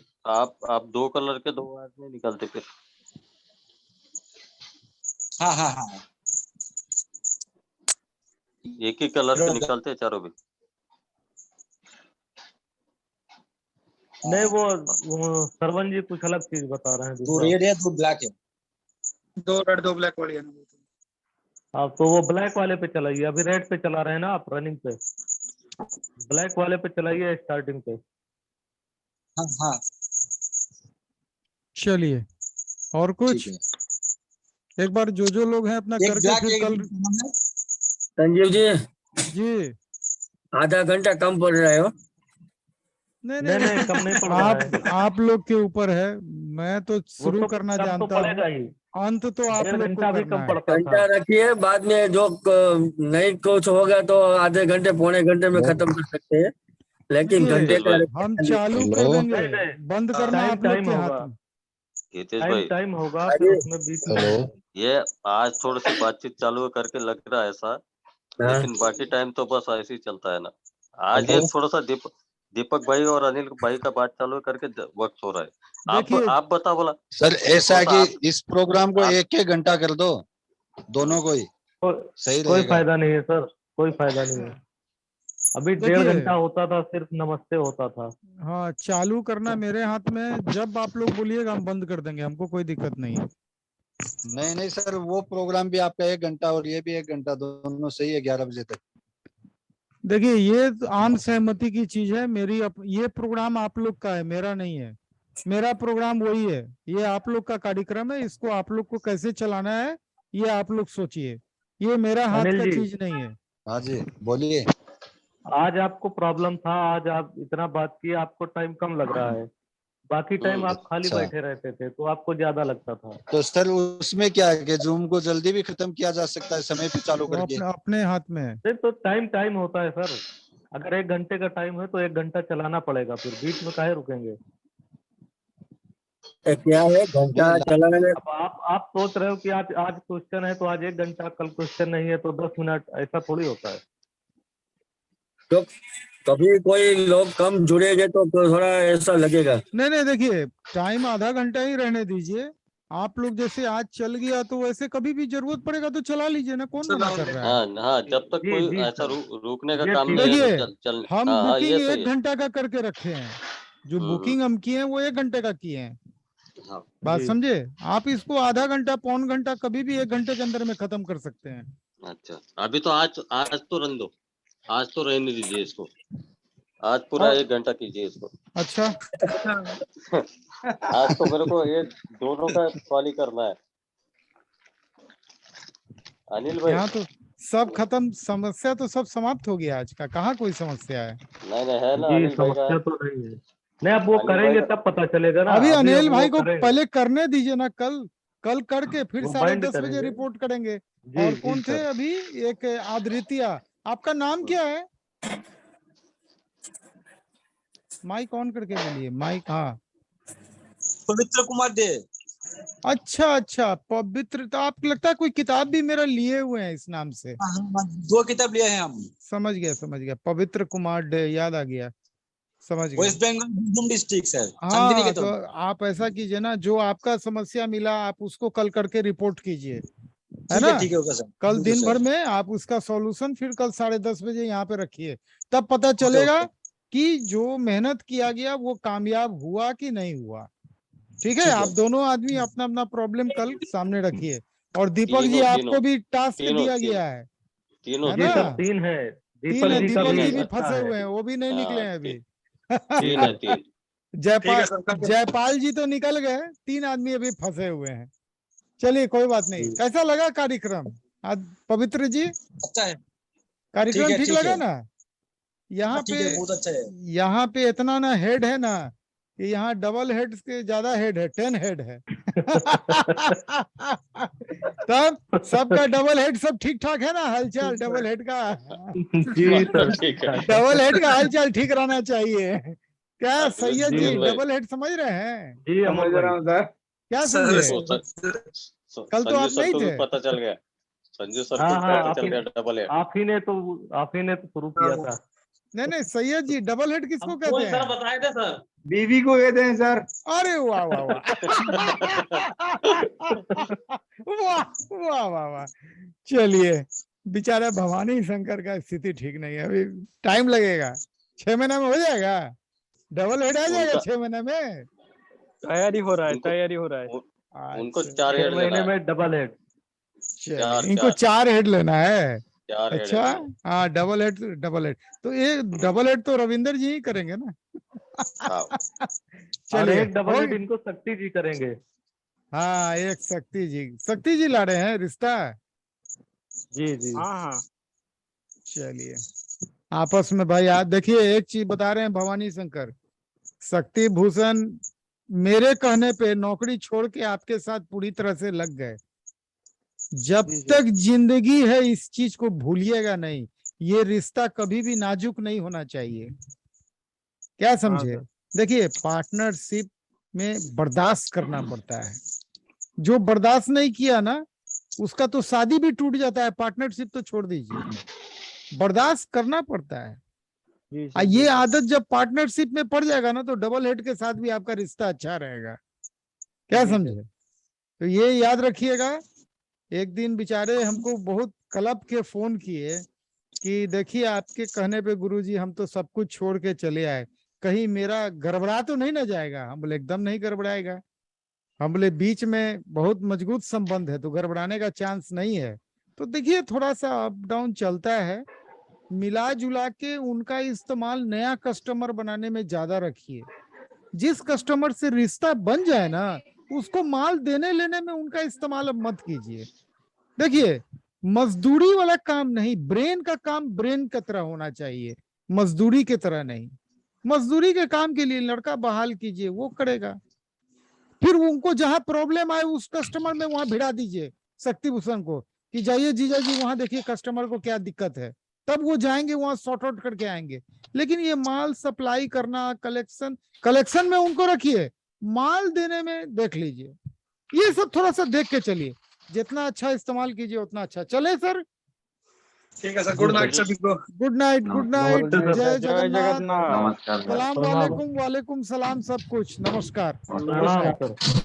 आप 2 कलर के 2 वायर नहीं निकालते फिर? हाँ हाँ हाँ एक ही कलर के निकालते हैं चारों भी? नहीं वो सरवन जी कुछ अलग चीज बता रहे हैं। 2 दूसरा रेड है 2 ब्लैक है। 2 रेड 2 ब्लैक वाली है ना। आप तो वो ब्लैक वाले पे चलाइए। अभी रेड पे चला रहे हैं ना आप रनिंग पे, ब्लैक वाले पे चलाइए स्टार्टिंग पे। हाँ हाँ चलिए और कुछ एक बार जो लोग हैं अपना एक करके ब्लैक फिर एक कल। संजीव जी जी आधा घंटा कम पड़ रहा है हो। नहीं नहीं नहीं कम नहीं पड़ रहा है। आप लोग के ऊपर है। मैं तो वो शुरू तो करना कम तो जानता पड़ेगा हूँ, ही। अंत तो आप 1.5 लोग को घंटा भी करना कम है। पड़ता था। घंटा रखिए, बाद में जो नहीं कुछ होगा तो आधे घंटे पौने घंटे में खत्म कर सकते हैं, लेकिन देखिए घंटे का हम चालू कर देंगे, बंद करना आप लोग के हाथ में। हितेश भाई टाइम होगा फिर उसमें बीच में। ये आज थोड़ी सी बातचीत चालू करके लग रहा है ऐसा, लेकिन बाकी टाइम तो बस ऐसे ही चलता है ना। आज ये थोड़ा सा दीपक भाई और अनिल भाई का बात चालू करके वक्त हो रहा है। आप बता बोला सर ऐसा है कि इस प्रोग्राम को 1-1 घंटा कर दो दोनों को ही, सही कोई रहेगा। फायदा नहीं है सर, कोई फायदा नहीं है। अभी 1.5 देखिए घंटा होता था, सिर्फ नमस्ते होता था। हाँ चालू करना मेरे हाथ में है। जब आप लोग बोलिएगा हम बंद कर देंगे, हमको कोई दिक्कत नहीं है। नहीं नहीं सर, वो प्रोग्राम भी आपका 1 घंटा और ये भी 1 घंटा, दोनों सही है 11 बजे तक। देखिए ये तो आम सहमति की चीज है। ये प्रोग्राम आप लोग का है, मेरा नहीं है। मेरा प्रोग्राम वही है, ये आप लोग का कार्यक्रम है। इसको आप लोग को कैसे चलाना है ये आप लोग सोचिए, ये मेरा हाथ अनिल का जी। चीज नहीं है। हाँ जी बोलिए। आज आपको प्रॉब्लम था, आज आप इतना बात किए, आपको टाइम कम लग रहा है। बाकी टाइम आप खाली अच्छा। बैठे रहते थे तो आपको ज्यादा लगता था। तो सर उसमें क्या है कि जूम को जल्दी भी खत्म किया जा सकता है समय पे चालू वो करके। अपने हाथ में है। नहीं तो टाइम होता है सर। अगर 1 घंटे का टाइम है तो 1 घंटा चलाना पड़ेगा, फिर बीच में काहे रुकेंगे। क्या है घंटा चलाने में। अब आप सोच रहे हो कि आज क्वेश्चन है तो आज 1 घंटा, कल क्वेश्चन नहीं है तो 10 मिनट, ऐसा थोड़ी होता है। तो कभी कोई लोग कम जुड़ेंगे तो थोड़ा ऐसा लगेगा। नहीं देखिए टाइम आधा घंटा ही रहने दीजिए। आप लोग जैसे आज चल गया तो वैसे कभी भी जरूरत पड़ेगा तो चला लीजिए ना, कौन मना कर रहा है। हाँ जब तक जी, कोई जी, ऐसा रुकने का ये काम ठीक नहीं है देखिए तो चल हम हाँ बुकिंग ये सही 1 है। घंटा का करके रखे हैं। जो बुकिंग हम किए हैं वो 1 घंटे का किए हैं। हाँ। बात जी। समझे। आप इसको आधा घंटा पौन घंटा कभी भी 1 घंटे के अंदर में खत्म कर सकते हैं। अच्छा अभी तो आज तो रन दो, आज तो रहने दीजिए इसको, आज पूरा और 1 घंटा कीजिए इसको। अच्छा आज तो मेरे को ये दोनों का सवाल करना है अनिल भाई। यहाँ तो सब खत्म, समस्या तो सब समाप्त हो गया आज का, कहाँ कोई समस्या है। नहीं है ना जी अनिल भाई का। समस्या तो नहीं है। नहीं अब वो अनिल करेंगे भाई का- तब पता चलेगा ना। अभी अभी अनिल वो भाई को करेंगे, पहले करने दीजिए ना। कल करके फिर वो 10:30 बाइंड बजे करेंगे। रिपोर्ट करेंगे। जी और जी कौन थे सर। अभी, एक आद्रितिया, आपका नाम क्या है। माइक ऑन करके बोलिए, माइक। हाँ पवित्र कुमार दे। अच्छा पवित्र, तो आप लगता है कोई किताब भी मेरा लिए हुए हैं इस नाम से। 2 किताब लिए हैं हम। समझ गया पवित्र कुमार डे, याद आ गया, समझ गया। West Bengal Birbhum district sir, Shantiniketan. हाँ तो आप ऐसा कीजिए ना, जो आपका समस्या मिला आप उसको कल करके रिपोर्ट कीजिए, है ना। ठीक है होगा सर। कल बिल्कुल दिन सर। भर में आप उसका सॉल्यूशन फिर कल 10:30 बजे यहाँ पे रखिए, तब पता ओके, चलेगा ओके। कि जो मेहनत किया गया वो कामयाब हुआ कि नहीं हुआ। ठीक है, ठीक आप है। दोनों आदमी अपना अपना प्रॉब्लम कल सामने रखिए। और दीपक जी तीनों आपको भी टास्क तीनों दिया तीनों गया है तीनों जी ना। सर 3 है। 3 है, दीपक जी का दीपक भी जी भी अच्छा फंसे है। हुए हैं, वो भी नहीं निकले हाँ हैं अभी। तीन है। ठीक है जयपाल सर, करके- जयपाल जी तो निकल गए, 3 आदमी अभी फंसे हुए हैं। चलिए कोई बात नहीं। जी। कैसा लगा कार्यक्रम आज पवित्र जी, अच्छा है। कार्यक्रम ठीक ठीक लगा है। ना। यहाँ ठीक पे है, बहुत अच्छा है। यहाँ पे इतना ना हेड है ना कि यहाँ डबल हेड के ज्यादा हेड है, 10 हेड है। तब सबका डबल हेड सब ठीक ठाक है ना, हालचाल डबल हेड का। जी सर ठीक है। डबल हेड का हालचाल ठीक रहना चाहिए। क्या सैयद जी सुनील भाई डबल हेड समझ रहे हैं, जी अमर भाई। क्या सर, समझे। कल तो संजू आप सर नहीं को भी थे। पता चल गया, संजू सर हाँ को भी हाँ पता चल गया डबल है। आप ही ने तो शुरू किया था। नहीं सैयद जी, डबल हेड किसको अब कहते कोई सर हैं? बताए थे सर। बीवी को कहते हैं सर। अरे वाह वाह वाह वाह वाह वाह वाह। चलिए, बेचारा भवानी शंकर का स्थिति ठीक नहीं है, अभी टाइम लगेगा, 6 महीने में हो जाएगा, डबल हेड आ जाएगा 6 महीने में। तैयारी हो रहा है, तैयारी हो रहा है। उनको अच्छा, 4 हेड 6 लेना महीने है। में डबल हेड। चलिए, इनको 4 हेड लेना है। 4 हेड अच्छा, हाँ, डबल हेड तो ये डबल हेड तो रविंदर जी ही करेंगे ना। और चलिए, एक डबल हो हेड इनको शक्ति जी करेंगे। हाँ, एक शक्ति जी ला रहे हैं रिश्ता। जी जी। हाँ। चलिए, आपस में भाई, आप देखिए, एक चीज बता रहे हैं भवानी शंकर, शक्ति भूषण मेरे कहने पे नौकरी छोड़ के आपके साथ पूरी तरह से लग गए। जब तक जिंदगी है इस चीज को भूलिएगा नहीं, ये रिश्ता कभी भी नाजुक नहीं होना चाहिए। क्या समझे? देखिए, पार्टनरशिप में बर्दाश्त करना पड़ता है। जो बर्दाश्त नहीं किया ना, उसका तो शादी भी टूट जाता है, पार्टनरशिप तो छोड़ दीजिए। बर्दाश्त करना पड़ता है। ये आदत जब पार्टनरशिप में पड़ जाएगा ना, तो डबल हेड के साथ भी आपका रिश्ता अच्छा रहेगा। क्या समझे? तो ये याद रखिएगा। एक दिन बेचारे हमको बहुत कलब के फोन किए कि देखिए, आपके कहने पे गुरुजी हम तो सब कुछ छोड़ के चले आए, कहीं मेरा गड़बड़ा तो नहीं ना जाएगा? हम बोले एकदम नहीं गड़बड़ाएगा। हम बोले बीच में बहुत मजबूत संबंध है, तो गड़बड़ाने का चांस नहीं है। तो देखिए, थोड़ा सा अप डाउन चलता है, मिला जुला के उनका इस्तेमाल नया कस्टमर बनाने में ज्यादा रखिए। जिस कस्टमर से रिश्ता बन जाए ना, उसको माल देने लेने में उनका इस्तेमाल अब मत कीजिए। देखिए, मजदूरी वाला काम नहीं, ब्रेन का काम ब्रेन की तरह होना चाहिए, मजदूरी की तरह नहीं। मजदूरी के काम के लिए लड़का बहाल कीजिए, वो करेगा। फिर उनको जहां प्रॉब्लम आए उस कस्टमर में वहां भिड़ा दीजिए शक्ति भूषण को कि जाइए जीजा जी, वहां देखिए कस्टमर को क्या दिक्कत है, तब वो जाएंगे वहां सॉर्ट आउट करके आएंगे। लेकिन ये माल सप्लाई करना, कलेक्शन में उनको रखिए, माल देने में देख लीजिए। ये सब थोड़ा सा देख के चलिए, जितना अच्छा इस्तेमाल कीजिए उतना अच्छा। चले सर, ठीक है सर, गुड नाइट सभी को। गुड नाइट, गुड नाइट, जय जगन्नाथ, नमस्कार। सलाम वालेकुम, वालेकुम सलाम, सब कुछ, नमस्कार। प्रणाम सर।